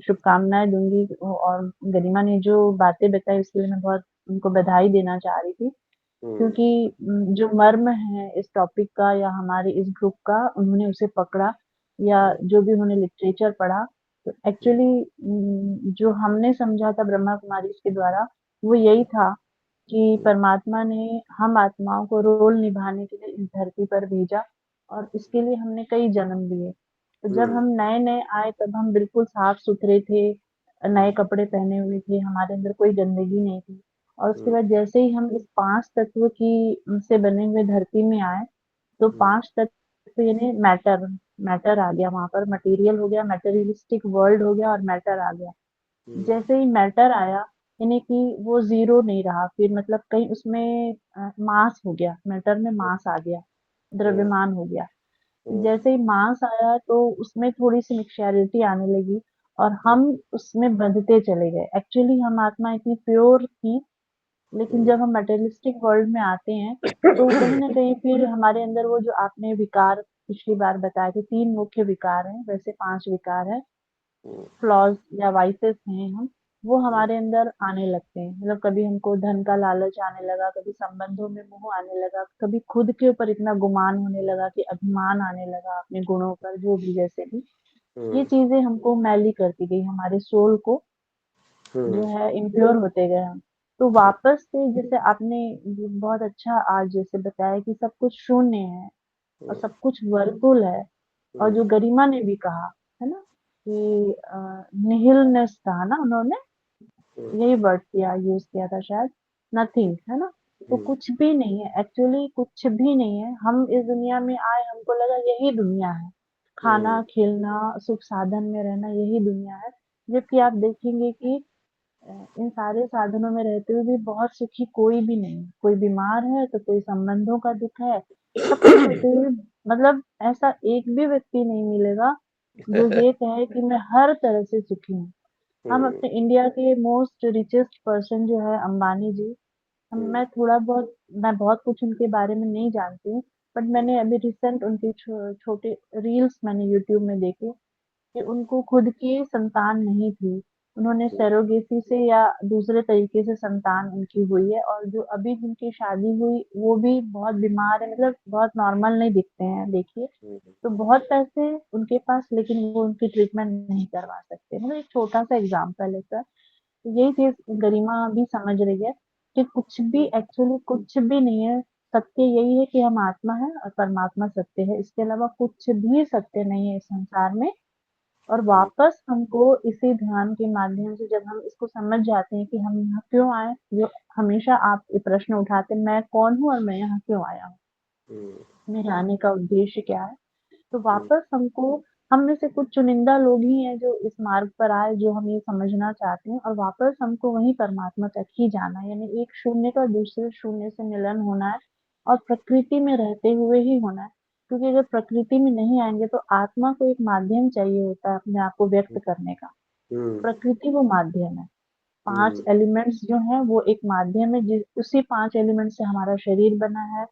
शुभकामनाएं दूंगी, और गरिमा ने जो बातें बताई उसके लिए मैं बहुत उनको बधाई देना चाह रही थी, क्योंकि जो मर्म है इस टॉपिक का या हमारे इस ग्रुप का, उन्होंने उसे पकड़ा, या जो भी उन्होंने लिटरेचर पढ़ा, तो एक्चुअली जो हमने समझा था ब्रह्मा कुमारी के द्वारा, वो यही था कि परमात्मा ने हम आत्माओं को रोल निभाने के लिए इस धरती पर भेजा, और इसके लिए हमने कई जन्म लिए। तो जब हम नए-नए आए तब हम बिल्कुल साफ-सुथरे थे, नए कपड़े पहने हुए थे, हमारे अंदर कोई गंदगी नहीं थी, और उसके बाद जैसे ही हम इस 5 तत्व की से बने हुए धरती में आए, तो 5 तत्व यानी मैटर आ गया वहाँ पर, मटेरियल हो गया, मटेरियलिस्टिक वर्ल्ड हो गया और मैटर आ गया। जैसे ही मैटर आया, यानी कि वो ज़ीरो नहीं रहा, फिर मतलब कहीं उसमें मास हो गया, मैटर में मास आ गया, द्रव्यमान हो गया। जैसे ही मास आया तो उसमें थोड़ी-सी मिक्सचरिटी आने लगी, और हम उसमें बंधते चले गए। एक्चुअली हम आत्मा इतनी प्योर थी, लेकिन जब हम मटेरियलिस्टिक वर्ल्ड में आते हैं, तो कहीं न कहीं फिर हमारे अंदर वो जो आपने विकार पिछली बार बताए थे, 3 मुख्य विकार हैं, वैसे 5 विकार हैं, फ्लॉज़ या वाइसेस हैं हम, वो हमारे अंदर आने लगते हैं। मतलब कभी हमको धन का लालच आने लगा, कभी संबंधों में मोह आने लगा, कभी खुद के ऊपर इतना गुमान होने लगा कि अभिमान आने लगा अपने गुणों पर, जो भी जैसे भी। ये चीज़ें हमको मैली करती गई, हमारे सोल को जो है इम्प्योर होते गए हम। तो वापस से जैसे आपने बहुत अच्छा आज जैसे बताया कि सब कुछ शून्य है और सब कुछ वर्तुल है, और जो गरिमा ने भी कहा है ना कि निहिलनेस था ना, उन्होंने यही वर्ड किया यूज किया था शायद, नथिंग, है ना। तो कुछ भी नहीं है, एक्चुअली कुछ भी नहीं है। हम इस दुनिया में आए, हमको लगा यही दुनिया है, खाना खेलना सुख साधन में रहना यही दुनिया है, जबकि आप देखेंगे कि इन सारे साधनों में रहते हुए भी बहुत सुखी कोई भी नहीं है। कोई बीमार है तो कोई संबंधों का दुख है, सब कुछ होते हुए मतलब ऐसा एक भी व्यक्ति नहीं मिलेगा जो ये कहे कि मैं हर तरह से सुखी हूँ। हम अपने इंडिया के मोस्ट रिचेस्ट पर्सन जो है अंबानी जी, मैं बहुत कुछ उनके बारे में नहीं जानती हूँ, बट मैंने अभी रिसेंट उनके छोटे रील्स मैंने यूट्यूब में देखे कि उनको खुद की संतान नहीं थी। उन्होंने सरोगेसी से या दूसरे तरीके से संतान उनकी हुई है, और जो अभी जिनकी शादी हुई वो भी बहुत बीमार है, मतलब बहुत नॉर्मल नहीं दिखते हैं देखिए। तो बहुत पैसे उनके पास, लेकिन वो उनकी ट्रीटमेंट नहीं करवा सकते। मतलब एक छोटा-सा एग्ज़ाम्पल है सर। तो यही चीज़ गरिमा भी समझ रही है कि कुछ भी एक्चुअली कुछ भी नहीं है। सत्य यही है कि हम आत्मा हैं और परमात्मा सत्य है। इसके अलावा कुछ भी सत्य नहीं है इस संसार में। और वापस हमको इसी ध्यान के माध्यम से जब हम इसको समझ जाते हैं कि हम यहाँ क्यों आए, जो हमेशा आप ये प्रश्न उठाते हैं, मैं कौन हूँ और मैं यहाँ क्यों आया हूँ? मेरे आने का उद्देश्य क्या है? तो वापस हमको, हम में से कुछ चुनिंदा लोग ही हैं जो इस मार्ग पर आए, जो हम ये समझना चाहते हैं, और वापस हमको वहीं परमात्मा तक ही जाना है। यानी एक शून्य का दूसरे शून्य से मिलन होना है, और प्रकृति में रहते हुए ही होना है। क्योंकि अगर प्रकृति में नहीं आएँगे तो आत्मा को एक माध्यम चाहिए होता है अपने आप को व्यक्त करने का। प्रकृति वो माध्यम है। 5 एलिमेंट्स जो हैं वो एक माध्यम है, उसी 5 एलिमेंट से हमारा शरीर बना है।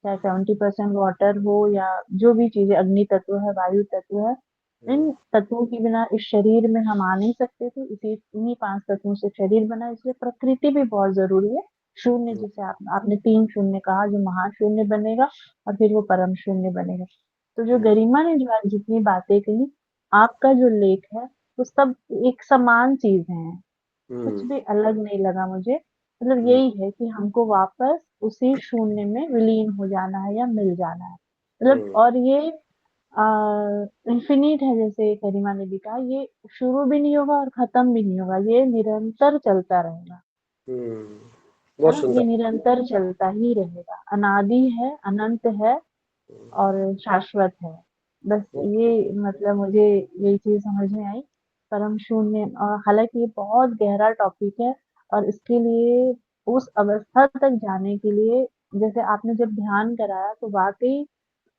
चाहे 70% वाटर हो या जो भी चीज़ें, अग्नि तत्व है, वायु तत्व है। इन तत्वों के बिना इस शरीर में हम आ नहीं सकते थे, इन्हीं 5 तत्वों से शरीर बना है, इसलिए प्रकृति भी बहुत ज़रूरी है। शून्य, जिसे आपने 3 शून्य कहा, जो महाशून्य बनेगा और फिर वो परम शून्य बनेगा। तो जो गरिमा ने जो आज जितनी बातें कही, आपका जो लेख है, वो सब एक समान चीज़ें हैं। कुछ भी अलग नहीं लगा मुझे। मतलब यही है कि हमको वापस उसी शून्य में विलीन हो जाना है या मिल जाना है। मतलब और ये इन्फिनिट है, जैसे गरिमा ने भी कहा, ये शुरू भी नहीं होगा और खत्म भी नहीं होगा, ये निरंतर चलता रहेगा। है बहुत ना? ये सुंदर। निरंतर चलता ही रहेगा, अनादि है, अनंत है और शाश्वत है। बस ये, मतलब मुझे यही चीज़ समझ में आई, परम शून्य। और हालाँकि ये बहुत गहरा टॉपिक है, और इसके लिए, उस अवस्था तक जाने के लिए, जैसे आपने जब ध्यान कराया तो वाक़ई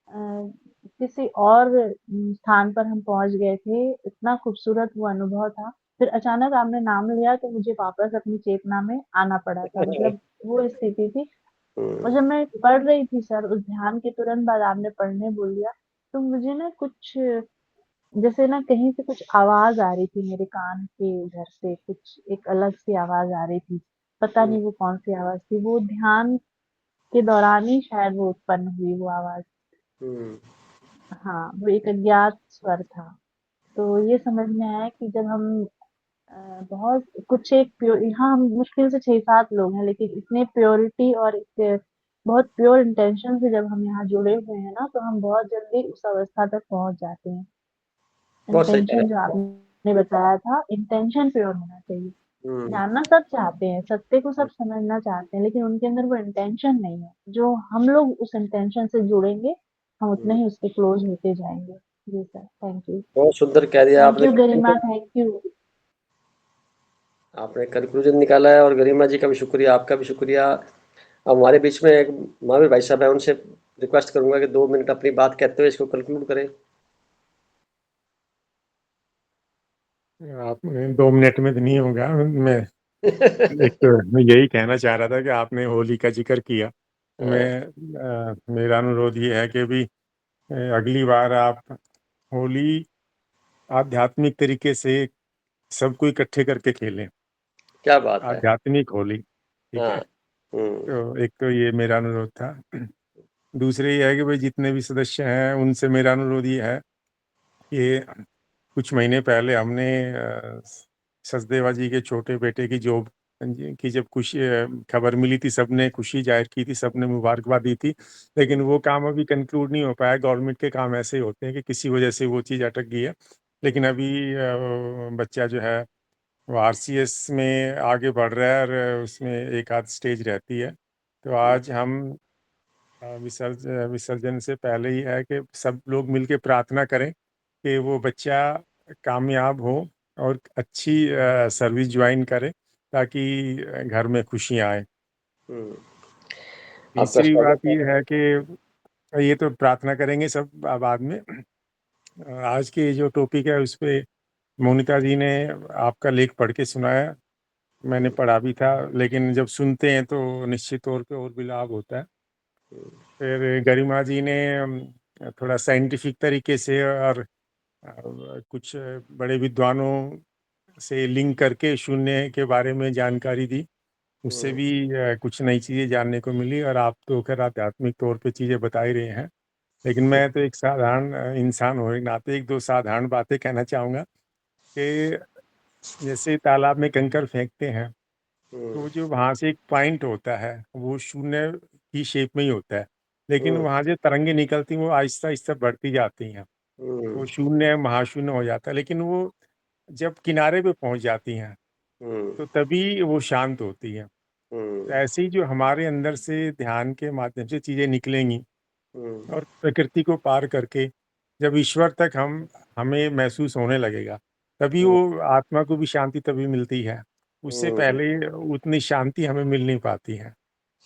किसी और स्थान पर हम पहुँच गए थे, इतना खूबसूरत वो अनुभव था। फिर अचानक आपने नाम लिया तो मुझे वापस अपनी चेतना में आना पड़ा था, मतलब वो स्थिति थी। और जब मैं पढ़ रही थी सर, उस ध्यान के तुरंत बाद आपने पढ़ने बोल दिया, तो मुझे ना कुछ, जैसे ना कहीं से कुछ आवाज़ आ रही थी मेरे कान के इधर से, कुछ एक अलग-सी आवाज़ आ रही थी। पता नहीं वो कौन-सी आवाज़ थी, वो ध्यान के दौरान ही शायद वो उत्पन्न हुई वो आवाज़। हाँ, वो एक अज्ञात स्वर था। तो ये समझ में आया कि जब हम बहुत कुछ एक प्योर, यहाँ हम मुश्किल से 6-7 लोग हैं, लेकिन इतने प्योरिटी और एक बहुत प्योर इंटेंशन से जब हम यहाँ जुड़े हुए हैं ना, तो हम बहुत जल्दी उस अवस्था तक पहुँच जाते हैं। बहुत सही कह इंटेंशन जो आपने बताया था, इंटेंशन प्योर होना चाहिए। रहे। जानना सब चाहते हैं, सत्य को सब समझना चाहते हैं, लेकिन उनके अंदर वो इंटेंशन नहीं है। जो हम लोग उस इंटेंशन से जुड़ेंगे, हम उतना ही उसके क्लोज होते जाएँगे। जी सर, थैंक यू। बहुत सुंदर कह दिया थैंक आपने। You Garima, thank you. आपने कंक्लूजन निकाला है, और गरिमा जी का भी शुक्रिया, आपका भी शुक्रिया। अब हमारे बीच में एक महावीर भाई साहब है, उनसे रिक्वेस्ट करूंगा कि 2 मिनट अपनी बात कहते हुए इसको कंक्लूड करें। आप 2 मिनट में तो नहीं होगा। मैं एक तो मैं यही कहना चाह रहा था कि आपने होली का जिक्र किया। मेरा अनुरोध ये है कि भी अगली बार आप होली आध्यात्मिक तरीके से सबको इकट्ठे करके खेलें, क्या बात है। आध्यात्मिक होली, ठीक है? हाँ। तो एक तो ये मेरा अनुरोध था। दूसरे ये है कि भाई जितने भी सदस्य हैं उनसे मेरा अनुरोध ये है कि कुछ महीने पहले हमने सचदेवा जी के छोटे बेटे की जॉब की जब खुशी खबर मिली थी, सबने खुशी जाहिर की थी, सबने मुबारकबाद दी थी, लेकिन वो काम अभी कंक्लूड नहीं हो पाया। गवर्नमेंट के काम ऐसे होते हैं कि किसी वजह से वो चीज़ अटक गई है। लेकिन अभी बच्चा जो है वो आरसीएस में आगे बढ़ रहा है, और उसमें एक आध स्टेज रहती है। तो आज हम विसर्जन से पहले ही है कि सब लोग मिलके प्रार्थना करें कि वो बच्चा कामयाब हो और अच्छी सर्विस ज्वाइन करे, ताकि घर में खुशियाँ आए। हम्म, आपका तीसरी स्वागत बात ये है कि ये तो प्रार्थना करेंगे सब बाद में। आज के जो टॉपिक है उस पे मोनिका जी ने आपका लेख पढ़ के सुनाया, मैंने पढ़ा भी था, लेकिन जब सुनते हैं तो निश्चित तौर पे और भी लाभ होता है। फिर गरिमा जी ने थोड़ा साइंटिफिक तरीके से और कुछ बड़े विद्वानों से लिंक करके शून्य के बारे में जानकारी दी, उससे भी कुछ नई चीज़ें जानने को मिली। और आप तो खैर आध्यात्मिक तौर पे चीज़ें बता ही रहे हैं, लेकिन मैं तो एक साधारण इंसान होने के नाते एक दो साधारण बातें कहना चाहूँगा कि जैसे तालाब में कंकर फेंकते हैं तो जो वहाँ से एक पॉइंट होता है वो शून्य की शेप में ही होता है, लेकिन वहाँ से तरंगे निकलती हैं वो आहिस्ता आहिस्ता बढ़ती जाती हैं, वो शून्य महाशून्य हो जाता है। लेकिन वो जब किनारे पे पहुँच जाती हैं तो तभी वो शांत होती है। तो ऐसे ही जो हमारे अंदर से ध्यान के माध्यम से चीज़ें निकलेंगी और प्रकृति को पार करके जब ईश्वर तक हमें महसूस होने लगेगा, तभी वो आत्मा को भी शांति तभी मिलती है। उससे पहले उतनी शांति हमें मिल नहीं पाती है।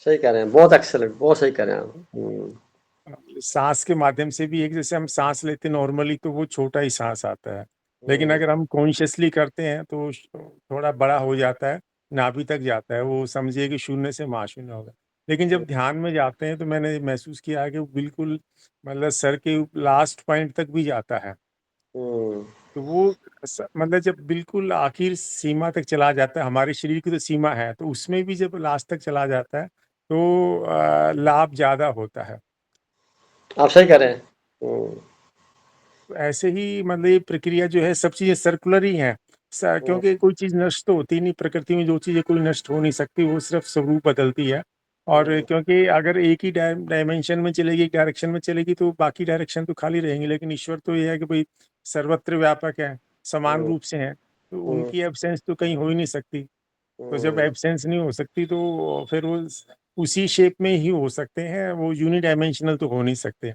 सही कह रहे हैं, बहुत एक्सेलेंट, बहुत सही कह रहे हैं आप। सांस के माध्यम से भी एक जैसे हम सांस लेते नॉर्मली तो वो छोटा ही सांस आता है, लेकिन अगर हम कॉन्शियसली करते हैं तो थोड़ा बड़ा हो जाता है, नाभि तक जाता है, वो समझिए कि शून्य से महाशून्य होगा। लेकिन जब ध्यान में जाते हैं तो मैंने महसूस किया है कि वो बिल्कुल मतलब सर के लास्ट पॉइंट तक भी जाता है। तो वो मतलब जब बिल्कुल आखिर सीमा तक चला जाता है, हमारे शरीर की तो सीमा है, तो उसमें भी जब लास्ट तक चला जाता है तो लाभ ज्यादा होता है। आप सही कह रहे हैं। तो ऐसे ही मतलब ये प्रक्रिया जो है सब चीजें सर्कुलर ही हैं, क्योंकि कोई चीज नष्ट तो होती नहीं प्रकृति में, जो चीजें कोई नष्ट हो नहीं सकती वो सिर्फ स्वरूप बदलती है। और क्योंकि अगर एक ही डायमेंशन में चलेगी, एक डायरेक्शन में चलेगी तो बाकी डायरेक्शन तो खाली रहेंगी, लेकिन ईश्वर तो ये है कि भाई सर्वत्र व्यापक है, समान रूप से है, तो उनकी एब्सेंस तो कहीं हो ही नहीं सकती। तो जब एब्सेंस नहीं हो सकती तो फिर वो उसी शेप में ही हो सकते हैं, वो यूनिडायमेंशनल तो हो नहीं सकते।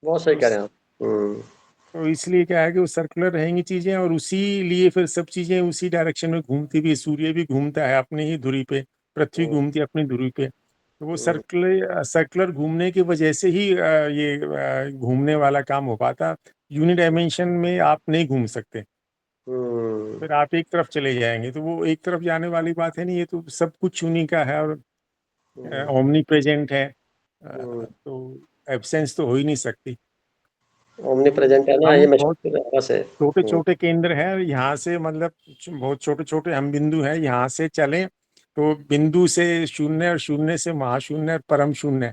बहुत सही तो कह रहे हैं आप। तो इसलिए क्या है कि वो सर्कुलर रहेंगी चीजें, और उसी लिए फिर सब चीजें उसी डायरेक्शन में घूमती भी, सूर्य भी घूमता है अपनी ही धुरी पे, पृथ्वी घूमती है अपनी धुरी पे, तो वो सर्कुलर घूमने की वजह से ही ये घूमने वाला काम हो पाता। यूनिडायमेंशन में आप नहीं घूम सकते, फिर आप एक तरफ चले जाएंगे, तो वो एक तरफ जाने वाली बात है नहीं, ये तो सब कुछ उन्हीं का है और ओमनी प्रेजेंट है, तो एब्सेंस तो हो ही नहीं सकती। ओमनी तो प्रेजेंट है ना, ये हम बहुत मशहूर आवाज है। छोटे छोटे केंद्र हैं, यहाँ से मतलब बहुत छोटे छोटे हम बिंदु हैं, यहाँ से चलें तो बिंदु से शून्य और शून्य से महाशून्य और परम शून्य,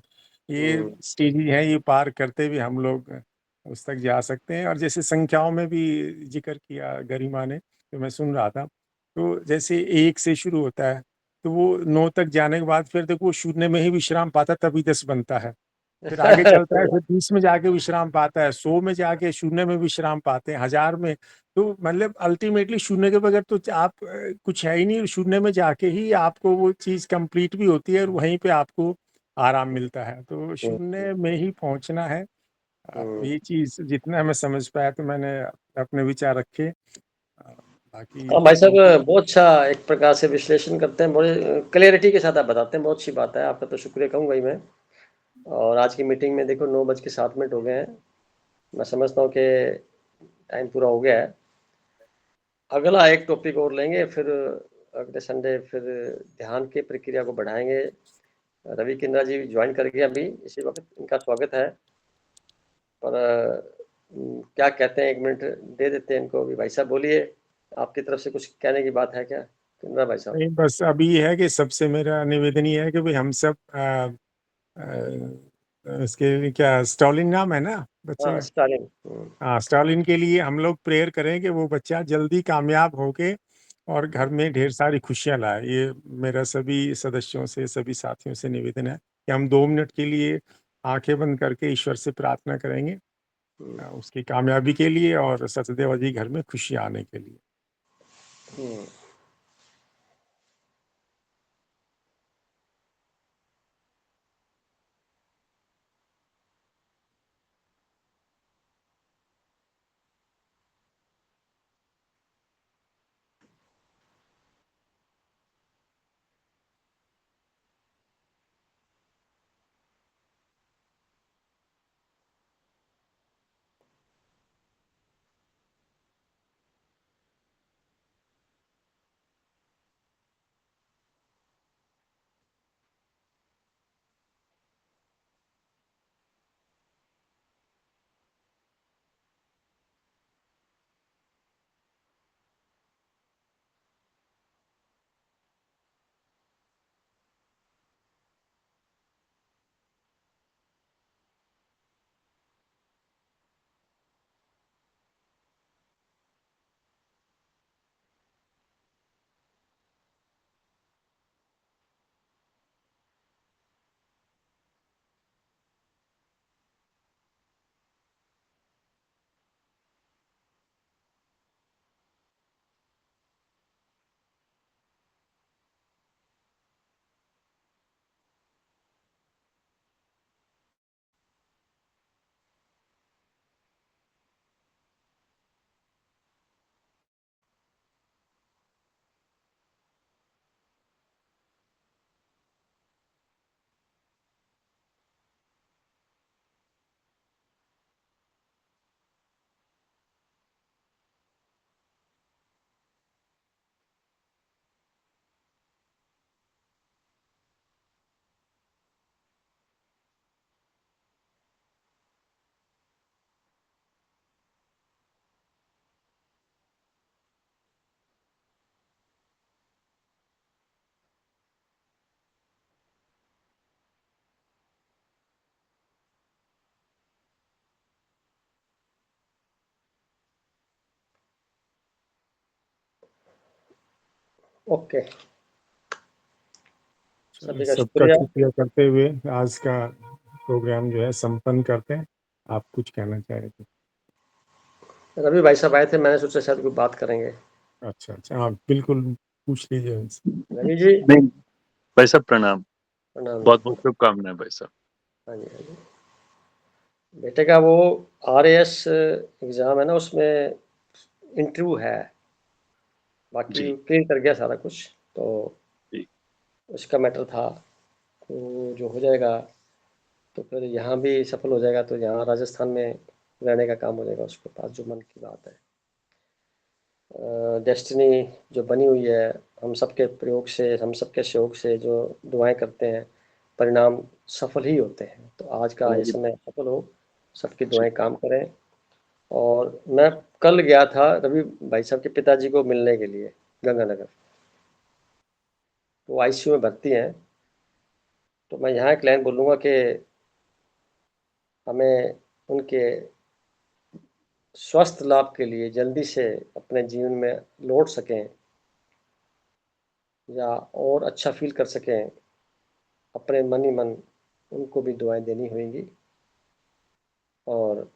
ये स्टेज है, ये पार करते हुए हम लोग उस तक जा सकते हैं। और जैसे संख्याओं में भी जिक्र किया गरिमा ने, तो मैं सुन रहा था, तो जैसे एक से शुरू होता है तो वो 9 तक जाने के बाद फिर देखो वो शून्य में ही विश्राम पाता, तभी 10 बनता है, फिर आगे चलता है, फिर 20 में जाके विश्राम पाता है, 100 में जाके शून्य में विश्राम पाते हैं, 1000 में। तो मतलब अल्टीमेटली शून्य के बगैर तो आप कुछ है ही नहीं, शून्य में जाके ही आपको वो चीज कंप्लीट भी होती है और वहीं पे आपको आराम मिलता है, तो शून्य में ही पहुंचना है। ये चीज जितना मैं समझ पाया तो मैंने अपने विचार रखे, बाकी हाँ भाई साहब, जो बहुत अच्छा एक प्रकार से विश्लेषण करते हैं, बड़े क्लियरिटी के साथ आप बताते हैं, बहुत अच्छी बात है, आपका तो शुक्रिया कहूँगा ही मैं। और आज की मीटिंग में देखो 9:07 हो गए हैं, मैं समझता हूँ कि टाइम पूरा हो गया है। अगला एक टॉपिक और लेंगे, फिर अगले संडे फिर ध्यान की प्रक्रिया को बढ़ाएंगे। रवि किन्ना जी ज्वाइन कर गए अभी इसी वक्त, इनका स्वागत है। पर क्या कहते हैं, 1 मिनट दे देते हैं इनको भी। भाई साहब बोलिए, आपकी तरफ से कुछ कहने की बात है क्या किन्ना भाई साहब? नहीं, बस अभी ये है कि सबसे मेरा निवेदन ये है कि भाई हम सब इसके क्या स्टॉलिन नाम है ना बच्चे हाँ का? स्टालिन। हाँ, स्टालिन के लिए हम लोग प्रेयर करें कि वो बच्चा जल्दी कामयाब होके और घर में ढेर सारी खुशियां लाए। ये मेरा सभी सदस्यों से, सभी साथियों से निवेदन है कि हम 2 मिनट के लिए आंखें बंद करके ईश्वर से प्रार्थना करेंगे उसकी कामयाबी के लिए और सचदेव जी घर में खुशियां आने के लिए। ओके, चलिए, सभी का सबका शुक्रिया। शुक्रिया करते हुए आज का प्रोग्राम जो है संपन्न करते हैं। आप कुछ कहना चाह रहे थे? रवि भाई साहब आए थे, मैंने सोचा शायद कोई बात करेंगे। अच्छा अच्छा, आप बिल्कुल पूछ लीजिए उनसे। रवि जी नहीं भाई साहब प्रणाम, प्रणाम। बहुत बहुत शुभकामनाएं भाई साहब। हाँ जी, हाँ जी। बेटे का वो RAS एग्ज़ाम है ना, उसमें इंटरव्यू है, बाकी जी क्लियर कर गया सारा कुछ, तो जी उसका मैटर था, तो जो हो जाएगा तो फिर यहाँ भी सफल हो जाएगा, तो यहाँ राजस्थान में रहने का काम हो जाएगा उसके पास, जो मन की बात है। डेस्टिनी जो बनी हुई है, हम सबके प्रयोग से, हम सबके सहयोग से जो दुआएं करते हैं, परिणाम सफल ही होते हैं। तो आज का ये समय सफल हो, सबकी दुआएं काम करें। और मैं कल गया था रवि भाई साहब के पिताजी को मिलने के लिए गंगानगर, वो ICU में भर्ती हैं। तो मैं यहाँ एक लाइन बोलूँगा कि हमें उनके स्वस्थ लाभ के लिए जल्दी से अपने जीवन में लौट सकें या और अच्छा फील कर सकें, अपने मन ही मन उनको भी दुआएं देनी होंगी। और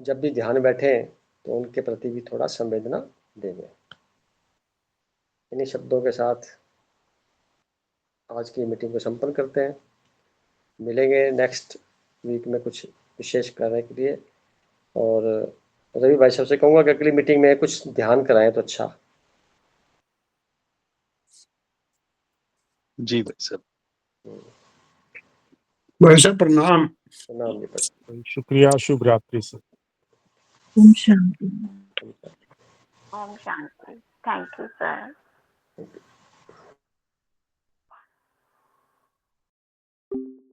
जब भी ध्यान बैठें तो उनके प्रति भी थोड़ा संवेदना देंगे। इन्हीं शब्दों के साथ आज की मीटिंग को संपन्न करते हैं। मिलेंगे नेक्स्ट वीक में कुछ विशेष करने के लिए। और रवि भाई साहब से कहूँगा कि अगली मीटिंग में कुछ ध्यान कराएं तो अच्छा। जी भाई साहब, भाई साहब प्रणाम। प्रणाम जी, प्रणाम। शुक्रिया, शुभ रात्रि सर। ओम शांति। Thank ओम शांति। Thank you sir. you.